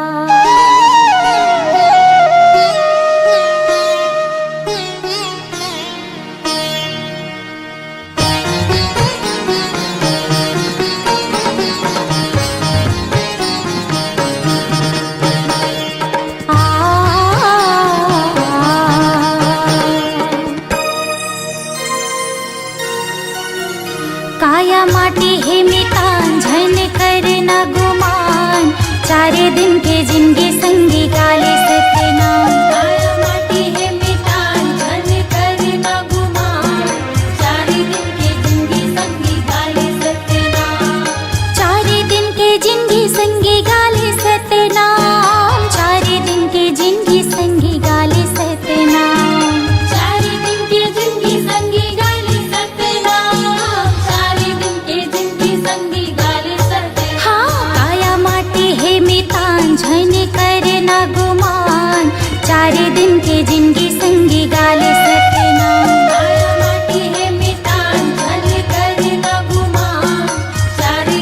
Speaker 6: काया माटी है मितान झन करना गुमान, चारे दिन के जिंदगी संगी काले सत्यनाम। काया माटी है मितान झन करना गुमान, चारे दिन के जिंदगी संगी काले सत्यनाम। चारे दिन के जिंदगी संगी गाले सत्यनाम। चारे दिन के जिंदगी संगी गाले सत्यनाम। चारे दिन के जिंदगी संगी गाले सत्यनाम। चारे दिन के जिंदगी संगी गाले सत्यनाम। हाँ, काया माटी है मितान झन करना गुमान, चारे दिन के जिंदगी संगी गाले सत्यनाम। काया माटी है मितान झन करना गुमान, चारे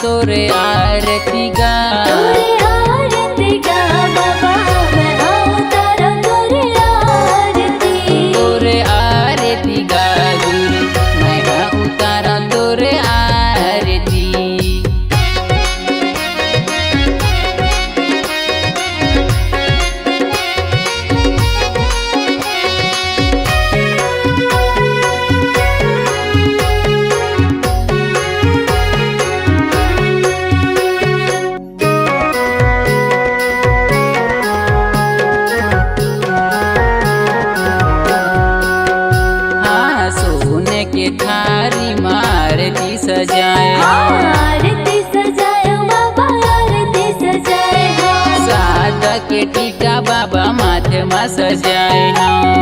Speaker 1: तोरे आरती गा
Speaker 6: तोरे आरती गा बाबा मैं उतारा तोरे आरती
Speaker 1: तोरे आरती गा गुरु मैं उतारा तोरे आरती हाँ सोने के थारी मारती सजाए
Speaker 6: आरती सजाए बाबा आरती सजाए
Speaker 1: सादा के टीका बाबा माथे में सजाए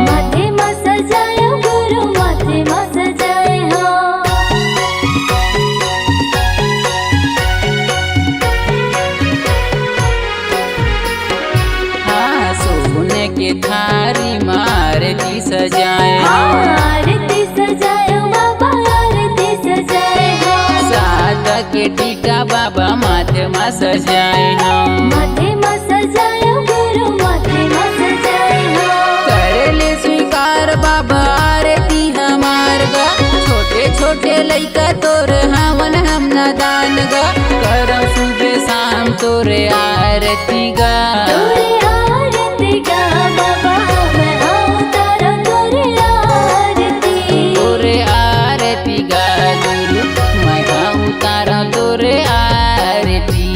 Speaker 6: माथे में सजाए गुरु माथे में सजाए
Speaker 1: हाँ सोने के थारी मारती सजाए
Speaker 6: आरती सजाए बाबा आरती सजाए
Speaker 1: सादा के टीका बाबा माथे में सजाए
Speaker 6: माथे में सजाए गुरु माथे में सजाए
Speaker 1: कर ले स्वीकार बाबा आरती हमार गा छोटे छोटे लइका तोर हवन हम दान गा करम सुबह शाम तोरे आरती गा
Speaker 6: तोरे आरती गा बाबा मैं उतारा तोरे आरती
Speaker 1: तोरे आरती गा गुरु मैं उतारा तोरे आरती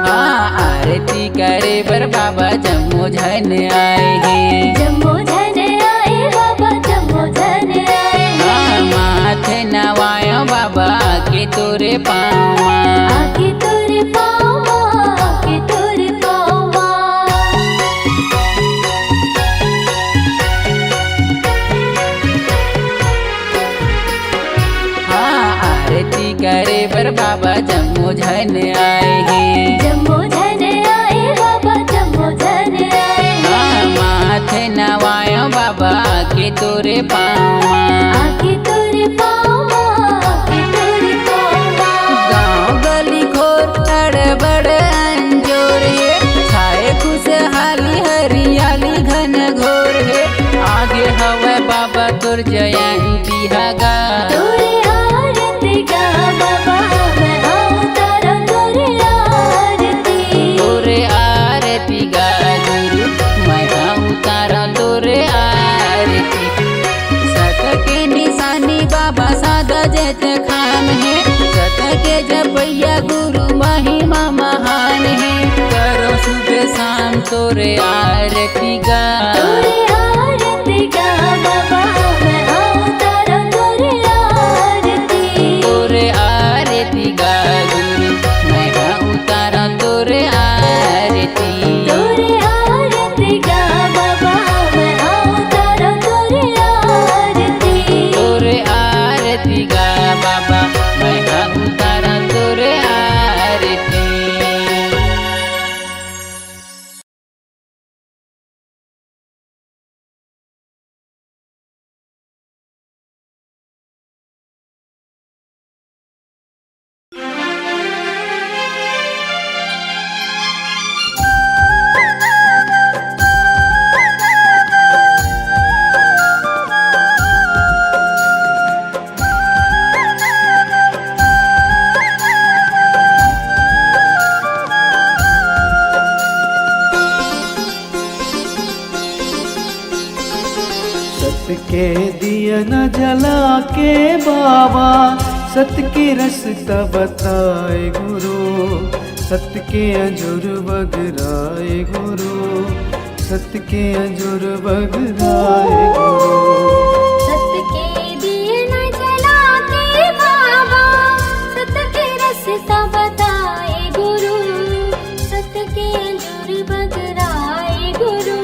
Speaker 1: आरती करे बर बाबा जम्मू झन आए हैं
Speaker 6: जम्मू झन आए बाबा जम्मू झन आए
Speaker 1: माथे नवायो बाबा के तोरे पावा
Speaker 6: आके तोरे पावा आके तोरे पावा
Speaker 1: आरती करे बर बाबा जम्मू झन आए हैं
Speaker 6: जम्मू झन आए बाबा जम्मू झन आए
Speaker 1: माथे नवायो बाबा के तोरे पावा
Speaker 6: आके तोरे पावा आके तोरे पावा
Speaker 1: गाँव गली खोर बड़ अंजोर है छाए खुशहाली हरियाली घन घोर है आगे हवे बाबा तोर जयंती हगा
Speaker 6: तोरे आरती गा बाबा मैं उतारा तोरे आरती
Speaker 1: तोरे आरती गा गुरु मैं उतारा तोरे आरती सत के निशानी बाबा सादा जैत खान है सत के जपैया गुरु महिमा महान है करो सुबह शाम तोरे आरती गा
Speaker 6: तोरे आरती गा बाबा मैं उतारा तोरे आरती
Speaker 1: तोरे आरती गा गुरु मैं उतारा तोरे आरती
Speaker 6: तोरे आरती गा बाबा मैं उतारा तोरे आरती
Speaker 1: तोरे आरती गा बाबा मैं उतारा तोरे आरती
Speaker 2: सत के दिया न जला के बाबा सत के रास्ता बताए गुरु सत के अंजुर बगराए गुरु सत के अंजुर बगराए गुरु
Speaker 6: सत के दिए न जला के बाबा सत के रास्ता बताए गुरु सत के अंजुर बगराए गुरु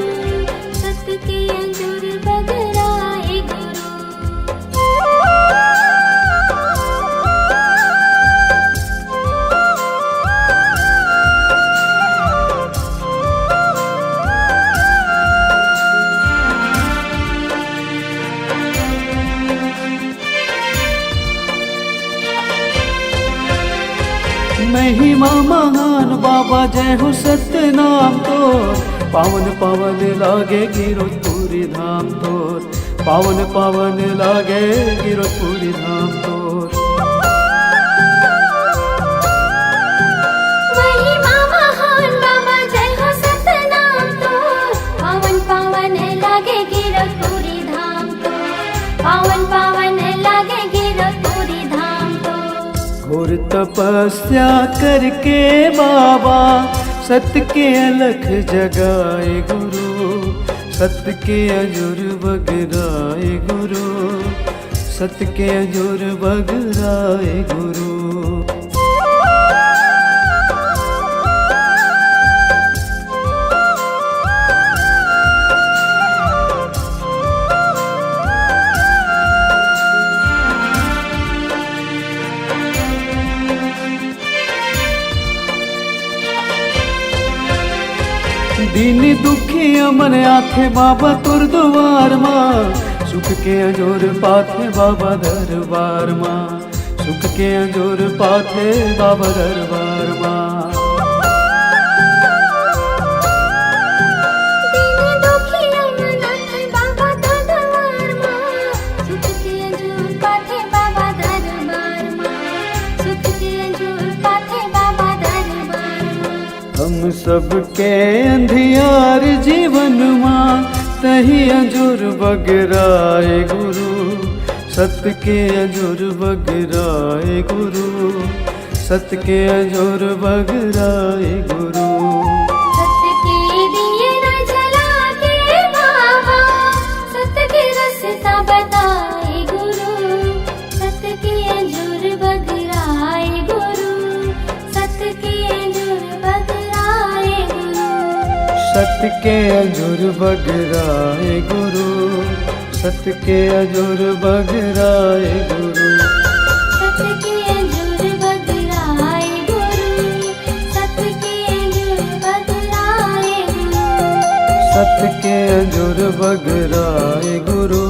Speaker 7: महिमा महान बाबा जय हो सत्य नाम तोर, पावन पावन लागे गिरधपुरी धाम तोर, पावन पावन लागे गिरधपुरी धाम तोर।
Speaker 6: महिमा महान बाबा जय हो सत्य नाम तोर, पावन पावन लागे गिरधपुरी धाम तोर, पावन पावन लागे गिरधपुरी धाम तोर।
Speaker 7: घोर तपस्या करके बाबा सत्य के अलख जगाए गुरु, सत्य के अजुर बगराए गुरु, सत्य के अजुर बगराए गुरु। दीन दुखी अमन आथे बाबा तुर द्वार माँ, सुख के अजोर पाथे बाबा दरबार माँ, सुख के अजोर पाथे बाबा दरबार माँ।
Speaker 6: दीन दुखी अमन आथे बाबा तुर द्वार माँ, सुख के अजोर पाथे बाबा दरबार माँ, सुख के अजोर पाथे बाबा दरबार माँ।
Speaker 7: हम सबके अंधियार जीवन माँ तही अजुर बगराए गुरु, सत्य के अजुर बगराए गुरु, सत्य के अजुर बगराए गुरु।
Speaker 6: सत्य के दिए न जला के बाबा, सत्य के रास्ता बताए गुरु, सत्य के अजूर बगराए गुरु, सत्य के अजूर बगराए गुरु।
Speaker 7: सत्य के अजुर बगराए गुरु, सत्य के अजुर बगराए गुरु।
Speaker 6: सत्य के अजूर बगराए गुरु, सत्य के अजूर बगराए गुरु।
Speaker 7: सत्य के अजुर बगराए गुरु,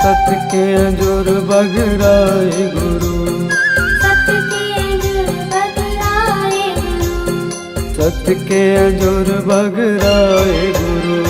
Speaker 7: सत्य के अजुर बगराए गुरु।
Speaker 6: सत्य के अजूर बगराए गुरु,
Speaker 7: सत्य के अजुर बगराए गुरु।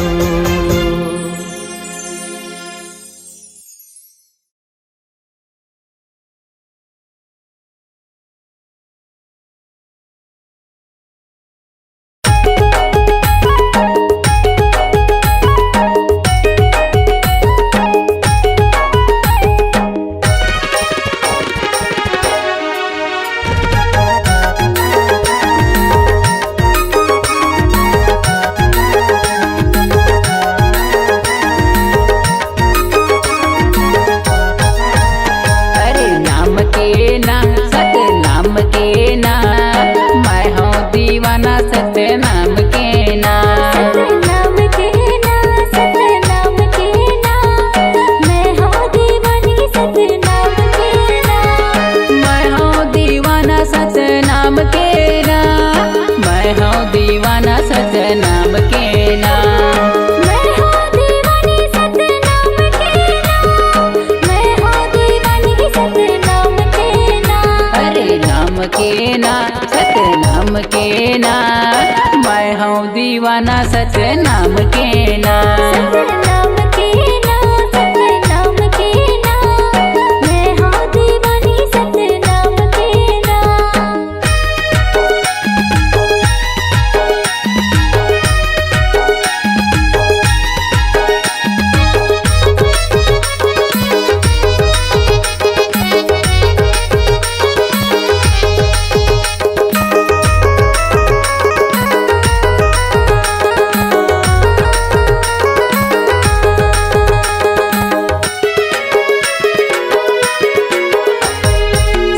Speaker 1: अरे नाम के ना सत्य नाम के ना, मैं हूँ दीवाना सत्य नाम के ना।
Speaker 6: नाम के ना सत्य नाम के ना, मैं हूँ दीवानी सत्य नाम के ना।
Speaker 1: मैं हूँ दीवाना सत्य नाम के ना, मैं हूँ दीवाना सत्य नाम के ना।
Speaker 6: मैं हूँ दीवानी सत्य नाम के ना, मैं हूँ दीवानी सत्य नाम के ना।
Speaker 1: अरे नाम के ना सत्य नाम के ना, मैं हूँ दीवाना सत्य नाम के ना।
Speaker 6: सत्य नाम के ना सत्य नाम के ना, मैं हूँ दीवानी सत्य नाम के ना।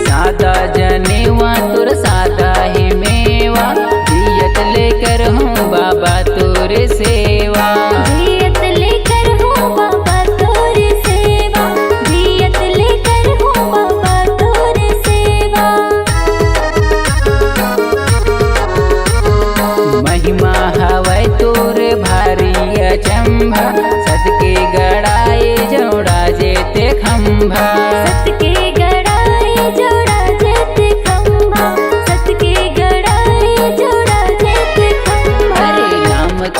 Speaker 1: सादा जनेवा तुर सादा ही मेवा, दियत लेकर हूँ बाबा तुर सेवा।
Speaker 6: दियत लेकर हूँ बाबा तोर सेवा, दियत लेकर हूँ बाबा तोर सेवा।
Speaker 1: महिमा हवै तुर भारी अचंभा, सदके गड़ाए जोड़ा जेते खंभा।
Speaker 6: सत्य के गड़ाए जोड़ा जेते खंभा, सत्य के गड़ाए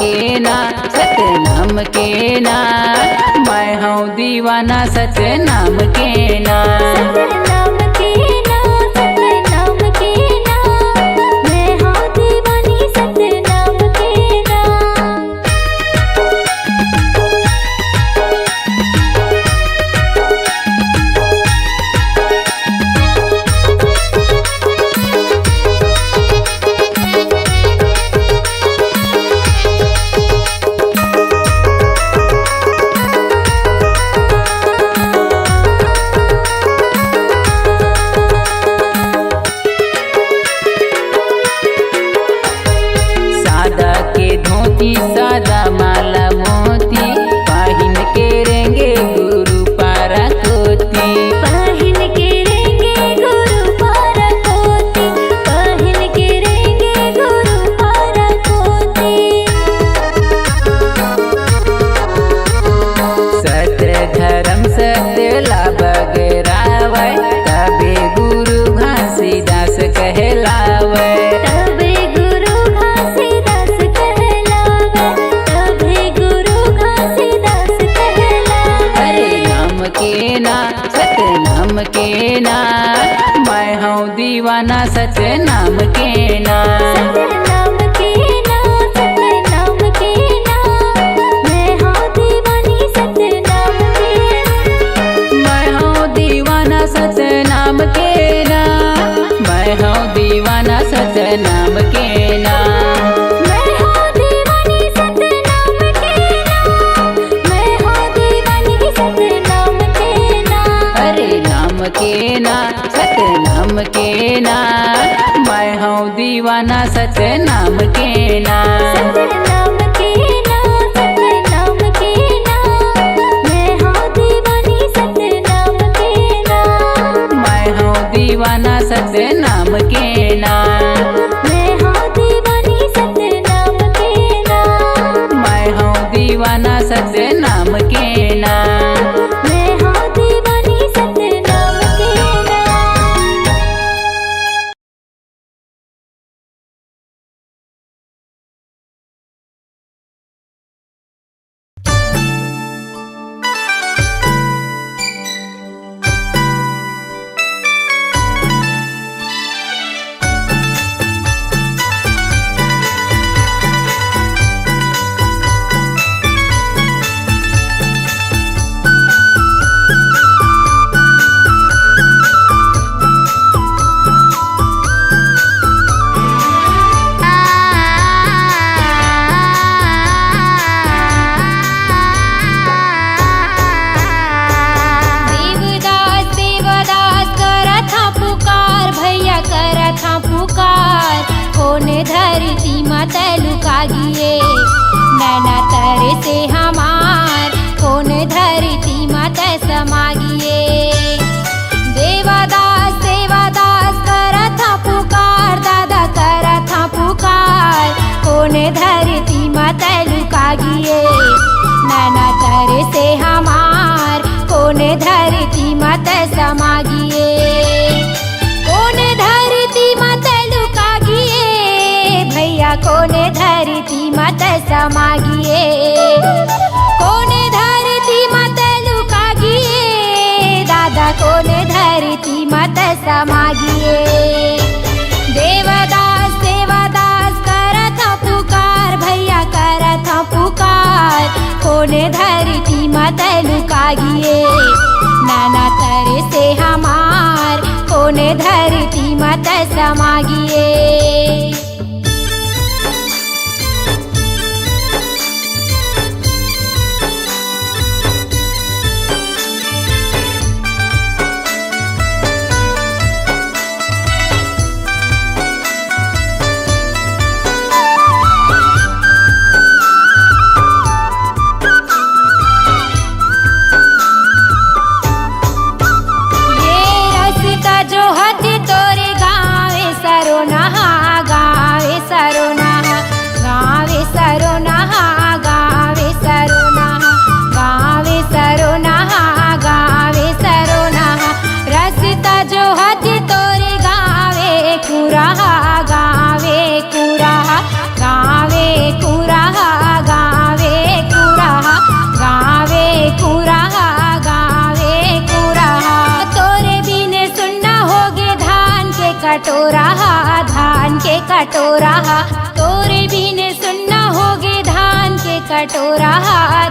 Speaker 1: के ना सतनाम के ना, मैं हूँ दीवाना सतनाम के ना।
Speaker 6: सतनाम के ना, सतनाम के ना, मैं हूँ दीवानी सतनाम के ना।
Speaker 1: सादा के धोती सादा माला मोती, पाहिन के रेंगे गुरु पारा कोती।
Speaker 6: पहन के रेंगे गुरु पारा कोती, पहन के रेंगे गुरु पारा कोती।
Speaker 1: सत्य धर्म सत्य लाभ गरावै, तबे गुरु घासीदास कहलावै।
Speaker 6: तबे गुरु घासीदास कहलावे, तबे गुरु घासीदास कहलावे।
Speaker 1: हरे नाम के ना सतनाम के ना, मैं हूँ दीवाना सतनाम के ना।
Speaker 6: सतनाम के ना, सतनाम के ना, मैं हूँ दीवानी सतनाम के ना।
Speaker 1: मैं हूँ दीवाना सतनाम के ना, मैं हूँ दीवाना सतनाम के ना।
Speaker 6: मैं हूँ दीवानी सतनाम के ना, मैं हूँ दीवानी सतनाम के ना।
Speaker 1: हरे नाम के ना सतनाम के ना, मैं हूँ दीवाना सतनाम के ना।
Speaker 6: सतनाम के ना, सतनाम के ना, मैं हूँ दीवानी सतनाम के ना।
Speaker 1: मैं हूँ दीवाना सतनाम के ना।
Speaker 6: मैं हूँ दीवानी सतनाम के ना।
Speaker 1: मैं हूँ दीवाना सतनाम के ना।
Speaker 6: मैं हूँ दीवानी सतनाम के ना। देवदास देवदास करत हा पुकार, भैया करत हा पुकार। कोने धरती मत लुका गिए, नैना तरे से हमार। कोने धरती मत समा गिए। देवदास देवदास करत हा पुकार, दादा करत हा पुकार। कोने धरती मत लुका गिए, नैना तरे से हमार। कोने धरती मत समा गिए। कोने धरती मत लुका गिए, भैया कोने धरती मत समा गिए। कोने धरती मत लुका गिए, दादा कोने धरती मत समा गिए। देवदास देवदास करत हा पुकार, भैया करत हा पुकार। कोने धरती मत लुका गिए, नाना तरे से हमार। कोने धरती मत समा गिए। ये रास्ता जो हती तोरे गाँव सरो नहा गाँव। कटोरा तोरे बिन सुनना होगे धान के कटोरा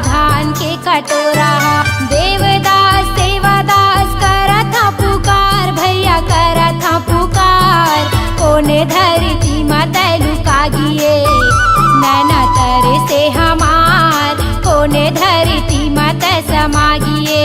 Speaker 6: धान के कटोरा देवदास सेवादास करत हा पुकार भैया करत हा पुकार कोने धरती माता लुका गिए नैना तरे से हमार कोने धरती माता समा गिए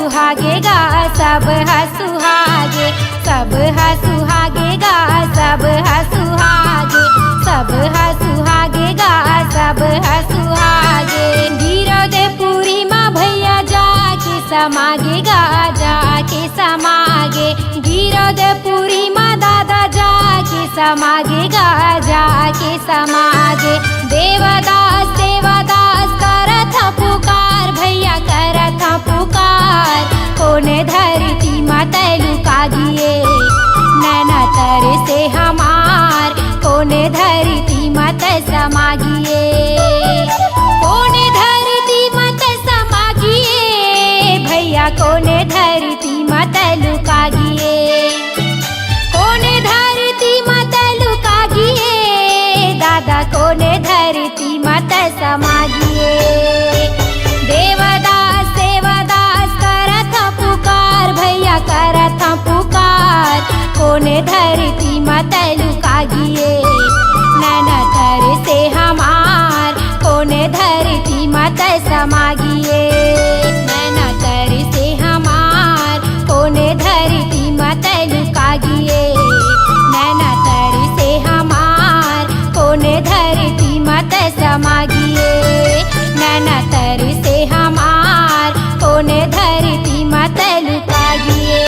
Speaker 6: सब हसुहागे सब हसुहागे गा सब हसुहागे सब हसुहागे गा सब हसुहागे गिरधपुरी माँ भैया जाके समागे गा जाके समागे गिरधपुरी माँ दादा जाके समागे गा जाके समागे देवदास सेवादास करत हा पुकार भैया करत हा पुकार कोने धरती माता लुका गिए नैना तरे से हमार कोने धरती माता समा गिए कोने धरती माता समा गिए भैया कोने धरती माता लुका गिए कोने धरती माता लुका गिए दादा कोने धरती माता समा गिए देवदास सेवादास करत हा पुकार भैया करत हा पुकार कोने धरती माता लुका गिए नैना तरे से हमार कोने धरती माता समा गिए नैना तरे से हमार कोने धरती माता लुका गिए नैना तरे से हमार कोने धरती माता समा गिए नैना तरे से हमार कोने धरती माता लुका गिए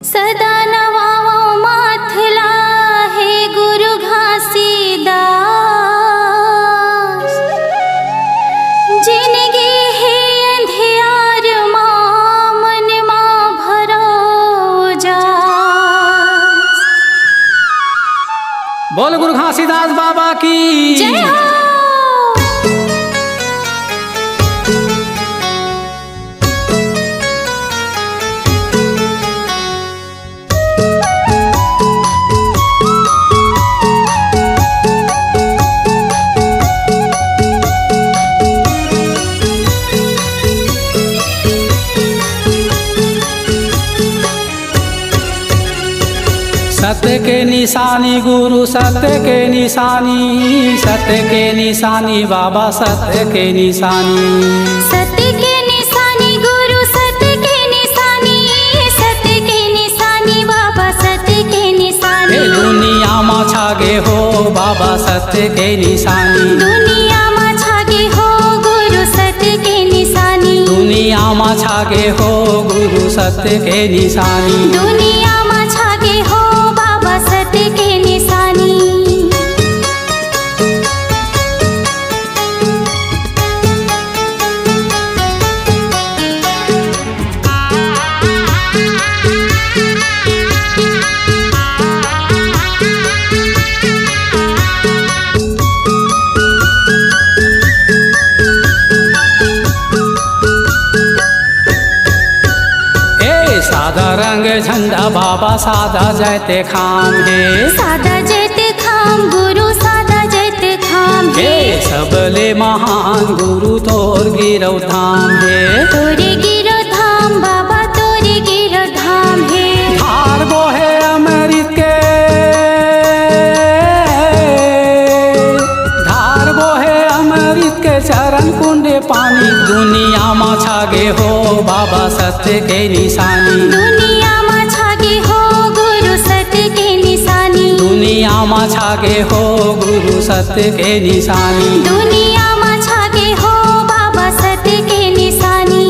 Speaker 6: सदा नवाओ माथला है गुरु घासीदास जिनगी है अंधियार माँ मन माँ भरो जा
Speaker 7: बोल गुरु घासीदास बाबा की
Speaker 6: जय हो
Speaker 7: सत्य के निशानी गुरु सत्य के निशानी बाबा सत्य के निशानी
Speaker 6: सत्य के निशानी गुरु सत्य के निशानी बाबा सत्य के निशानी
Speaker 7: दुनिया में छागे हो बाबा सत्य के निशानी
Speaker 6: दुनिया में छागे हो गुरु सत्य के निशानी
Speaker 7: दुनिया में छागे हो गुरु सत्य के निशानी
Speaker 6: दुनिया में छागे हो बाबा सत्य के निशानी
Speaker 7: सादा रंग झंडा बाबा सादा जैते खाम है
Speaker 6: सादा जैते खाम गुरु सादा जैते खाम
Speaker 7: हे सबले महान गुरु तोर गिरौ धाम है
Speaker 6: तोरे गिरो धाम बाबा तोरे गिरो धाम है
Speaker 7: धार वो है अमृत के धार वो है अमृत के चरण कुंडे पानी दुनिया में छागे हो बाबा सत्य के निशानी
Speaker 6: दुनिया में छागे
Speaker 8: दुनिया में छागे हो गुरु सत्य के निशानी।
Speaker 6: दुनिया में छागे हो बाबा सत्य के निशानी।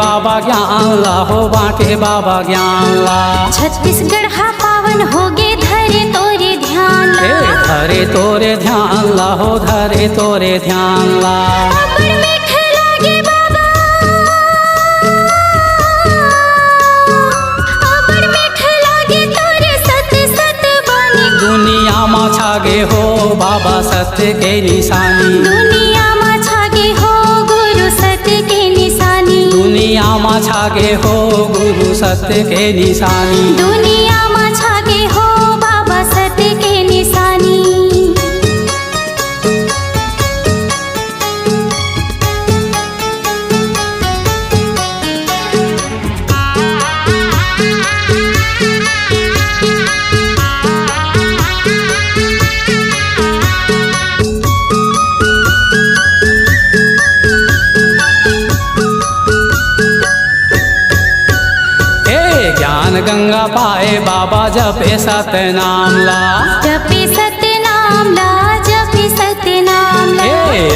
Speaker 8: बाबा ज्ञान ला हो बाटे बाबा ज्ञान ला।
Speaker 6: छत्तीसगढ़ हा पावन होगे धरे तोरे ध्यान ला।
Speaker 8: धरे तोरे ध्यान ला हो धरे तोरे ध्यान ला।
Speaker 6: अबर मीठ लागे बाबा, अबर मीठ लागे तोरे सत्य सत्य बानी।
Speaker 8: दुनिया में छागे हो बाबा सत्य के निशानी।
Speaker 6: दुनिया में छागे हो गुरु सत्य के निशानी।
Speaker 8: दुनिया में छागे हो गुरु सत्य के निशानी।
Speaker 6: दुनिया में छागे हो बाबा सत्य के निशानी।
Speaker 8: गंगा पाए बाबा जपे सत्य नाम ला।
Speaker 6: जपे सत्य नाम ला, जपे सत्य नाम ला।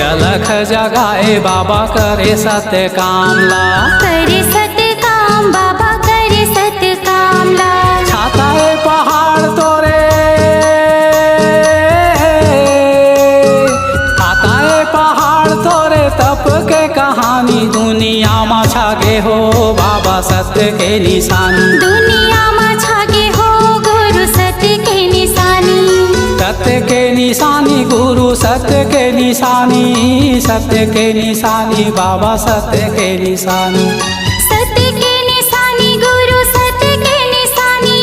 Speaker 8: अलख जगाए बाबा करे सत्य काम ला।
Speaker 6: करे सत्य काम बाबा करे सत्य काम ला।
Speaker 8: छाता है पहाड़ तोरे, छाता है पहाड़ तोरे तप के कहानी। दुनिया में छागे हो बाबा सत्य के निशानी।
Speaker 6: दुनिया में छागे हो गुरु सत्य के निशानी।
Speaker 8: सत्य के निशानी गुरु सत्य के निशानी। सत्य के निशानी बाबा सत्य के निशानी।
Speaker 6: सत्य के निशानी गुरु सत्य के निशानी।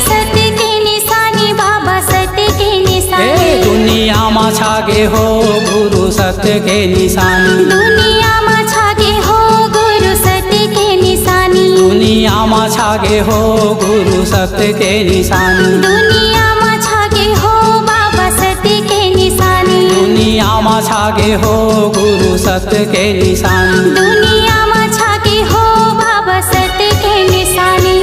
Speaker 6: सत्य के निशानी बाबा सत्य के निशानी।
Speaker 8: दुनिया में छागे हो गुरु सत्य के निशानी।
Speaker 6: दुनिया में छागे हो गुरु सत्य के निशानी।
Speaker 8: दुनिया में छागे हो गुरु सत्य के निशानी।
Speaker 6: दुनिया में छागे हो बाबा सत्य के निशानी।
Speaker 8: दुनिया में छागे हो गुरु सत्य के निशानी।
Speaker 6: दुनिया में छागे हो बाबा सत्य के निशानी।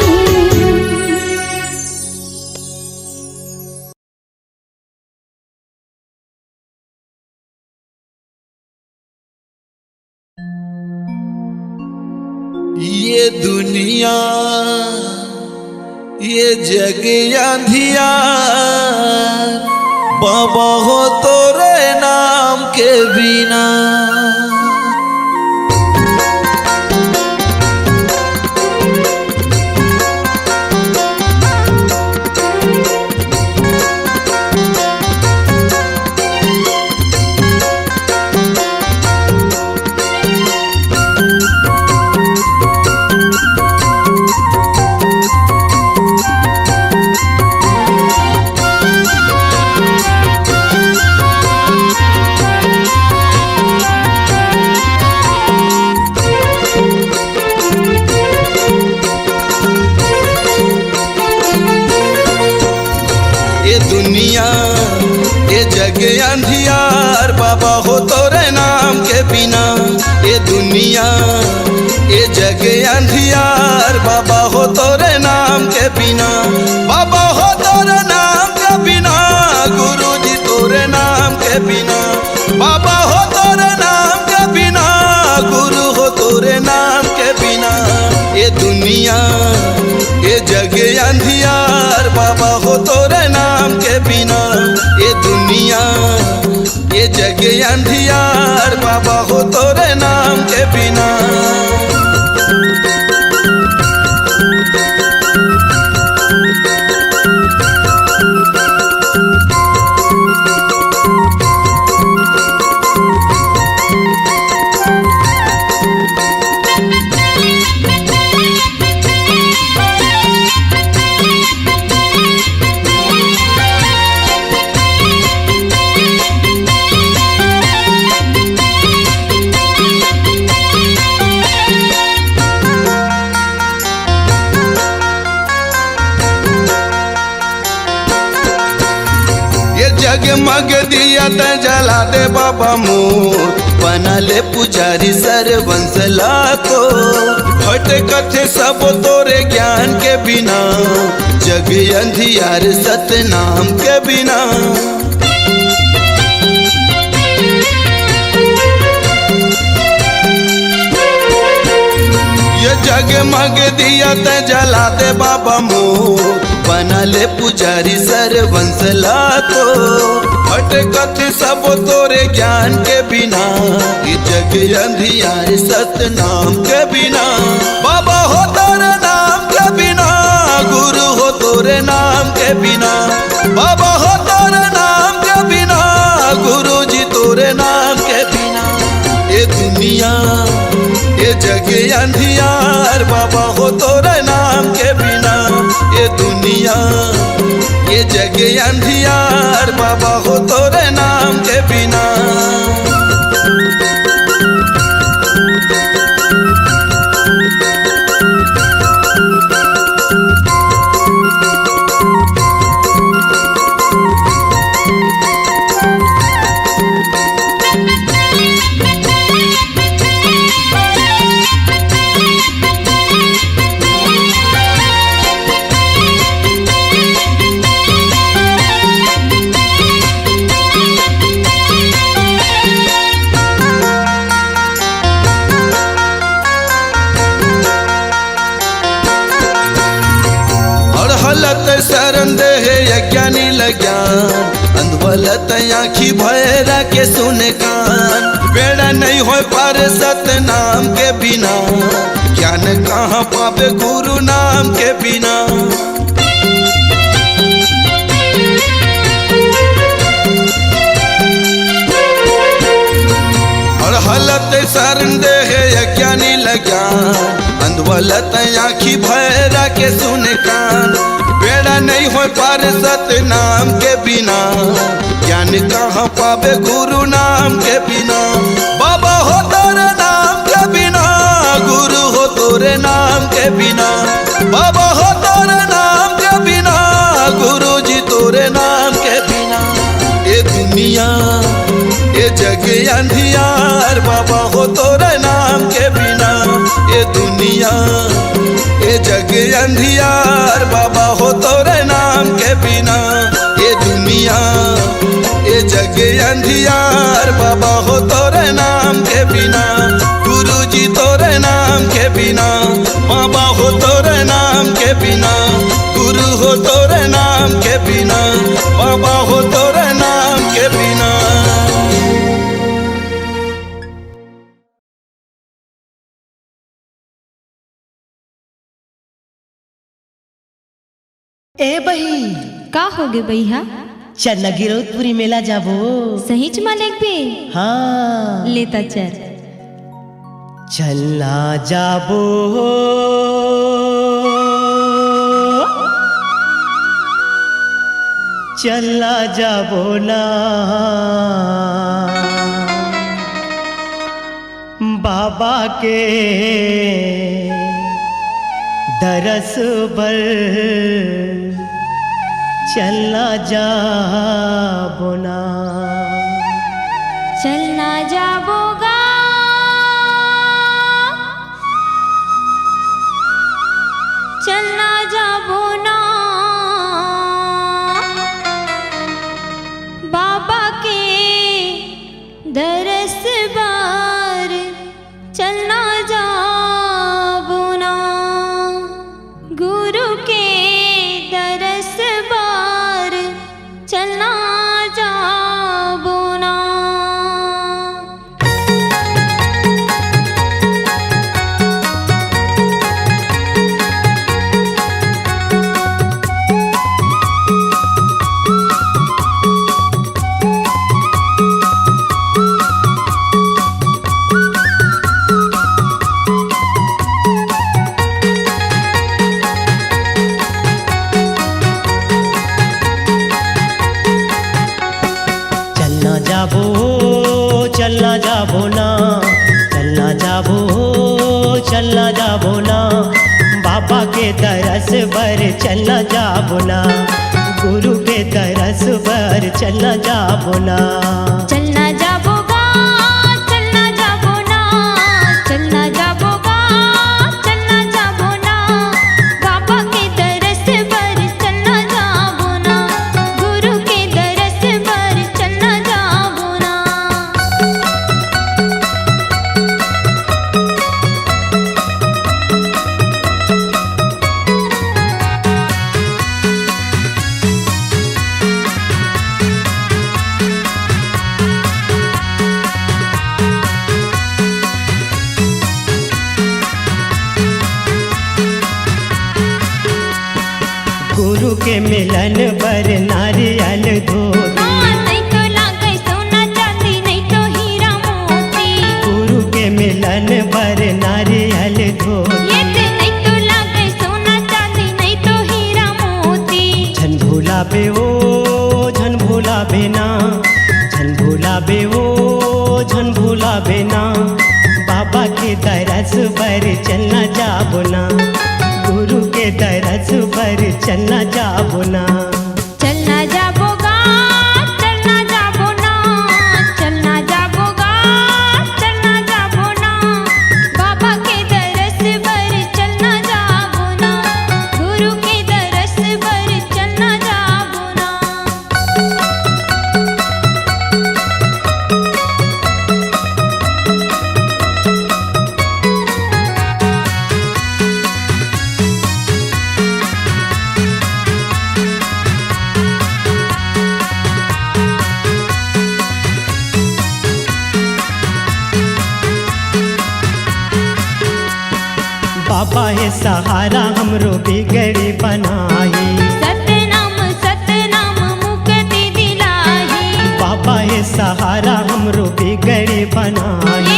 Speaker 4: ये दुनिया ये जग अंधिया बाबा हो तोरे नाम के बिना। अंधियार बाबा हो तोरे नाम के बिना। ये दुनिया ये जग अंधियार बाबा हो तोरे नाम के बिना। बाबा हो तोरे नाम के बिना, गुरु जी तोरे नाम के बिना। बाबा हो तोरे नाम के बिना, गुरु हो तोरे नाम के बिना। ये दुनिया ये जग अंधियार बाबा हो तोरे नाम के बिना। ये दुनिया ये जग अंधियार बाबा हो तोरे नाम के बिना। जगमग दिया त जला दे बाबा मोर, बना ले पुजारी सरवंश लाखो। भटकत सब तोरे ज्ञान के बिना, जग अंधियार सतनाम के बिना। ये जगमग दिया त जला दे बाबा मोर, बना ले पुजारी सरवंश लाखो। भटकत सब तोरे ज्ञान के बिना, ये जग अंधियार सतनाम के बिना। बाबा हो तोरे नाम के बिना, गुरु हो तोरे नाम के बिना। बाबा हो तोरे नाम के बिना, गुरु जी तोरे नाम के बिना। ये दुनिया ये जग अंधियार, बाबा हो तोरे नाम के बिना। ये दुनिया ये जग अंधियार, बाबा हो तोरे नाम के बिना। शरण दे यज्ञानी लज्ञान, अंधवलत आँखी भैरा के सुने कान। बेड़ा नहीं हो पार सतनाम के बिना, ज्ञान कहाँ पावे गुरु नाम के बिना। और हलत शरण दे यज्ञानी लज्ञान, अंधवलत आँखी भैरा के सुने कान। बेड़ा नहीं हो पार सतनाम के बिना, ज्ञान कहाँ पावे गुरु नाम के बिना। बाबा हो तोरे नाम के बिना, गुरु हो तोरे नाम के बिना। बाबा हो तोरे नाम के बिना, गुरु जी तोरे नाम के बिना। ये दुनिया ये जग अंधियार, बाबा हो तोरे नाम के बिना। ये दुनिया ये जग अंधियार, बाबा हो तोरे नाम के बिना। ये दुनिया ये जग अंधियार, बाबा हो तोरे नाम के बिना। गुरु जी तोरे नाम के बिना, बाबा हो तोरे नाम के बिना। गुरु हो तोरे नाम के बिना, बाबा हो तोरे नाम के बिना।
Speaker 9: ए बही
Speaker 6: का हो गे भैया?
Speaker 9: चन्ना गिरौदपुरी मेला जाबो।
Speaker 6: सही च मालिक बे?
Speaker 9: हाँ
Speaker 6: लेता चल।
Speaker 9: चलना जाबो चलना जाबो ना, बाबा के दरस बर चलना जाबो ना।
Speaker 6: चलना जाबोगा चलना जाबो ना, बाबा के दरस बार चलना जाबो ना। गुरु के दरस बार चलना जाबो ना।
Speaker 9: चलना जाबो ना, चलना जाबो चलना जाबो ना, बाबा के दरस बर चलना जाबो ना। गुरु के दरस पर चलना जाबो ना।
Speaker 6: चलना जाबोगा चलना जाबो ना, चलना जाबोगा चलना जाबो ना, बाबा के दरस पर चलना जाबो ना, गुरु के दरस पर चलना जाबो ना।
Speaker 9: गुरु के मिलन पर नारियल धोती,
Speaker 6: नहीं तो लागे सोना चांदी, नहीं तो हीरा मोती।
Speaker 9: गुरु के मिलन पर नारियल धोती,
Speaker 6: ये ते नहीं तो लागे सोना चांदी, नहीं तो हीरा मोती।
Speaker 9: झन भूला बे ओ झन भूला बेना, झन भूला बे ओ झन भूला बेना, बाबा के दरस पर चलना जाबो ना, गुरु के दरस पर चलना जाबो ना।
Speaker 6: चलना जाबोगा चलना जाबो ना, चलना जाबोगा चलना जाबो ना, बाबा के दरस पर चलना जाबो ना, गुरु के दरस पर चलना जाबो ना।
Speaker 9: बाबा है सहारा हमरो बिगड़ी बनाई,
Speaker 6: सतनाम मुक्ति दिलाही,
Speaker 9: बाबा है सहारा हमरो बिगड़ी बनाई।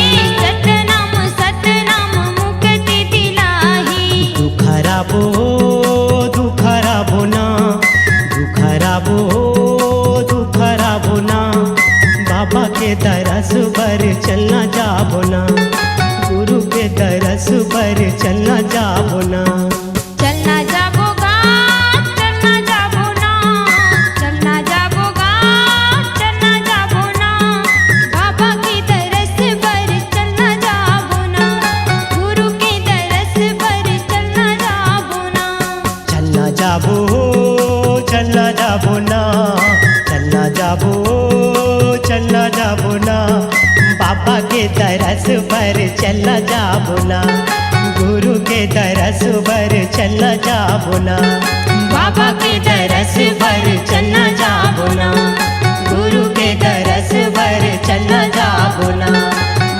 Speaker 6: सतनाम मुक्ति दिलाही।
Speaker 9: दुखराबो दुखराबो ना, दुखराबो दुखराबो ना, बाबा के दरस पर चलना जाबो ना, गुरु के दरस पर चलना जाबो ना।
Speaker 6: चलना जाबोगा चलना जाबो ना, चलना जाबोगा चलना जाबो ना, बाबा के दरस पर चलना जाबो ना, गुरु के दरस पर चलना जाबो ना।
Speaker 9: चलना जाबो चलना जाबो ना, चलना जाबो चलना जाबो ना, बाबा के दरस पर चलना जाबो ना, गुरु के दरस पर चलना जाबो ना, बाबा के दरस पर चलना जाबो ना, गुरु के दरस पर चलना जाबो ना,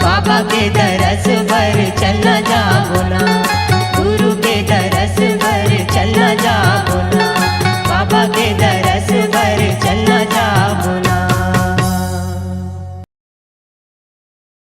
Speaker 9: बाबा के दरस पर चलना जाबो ना।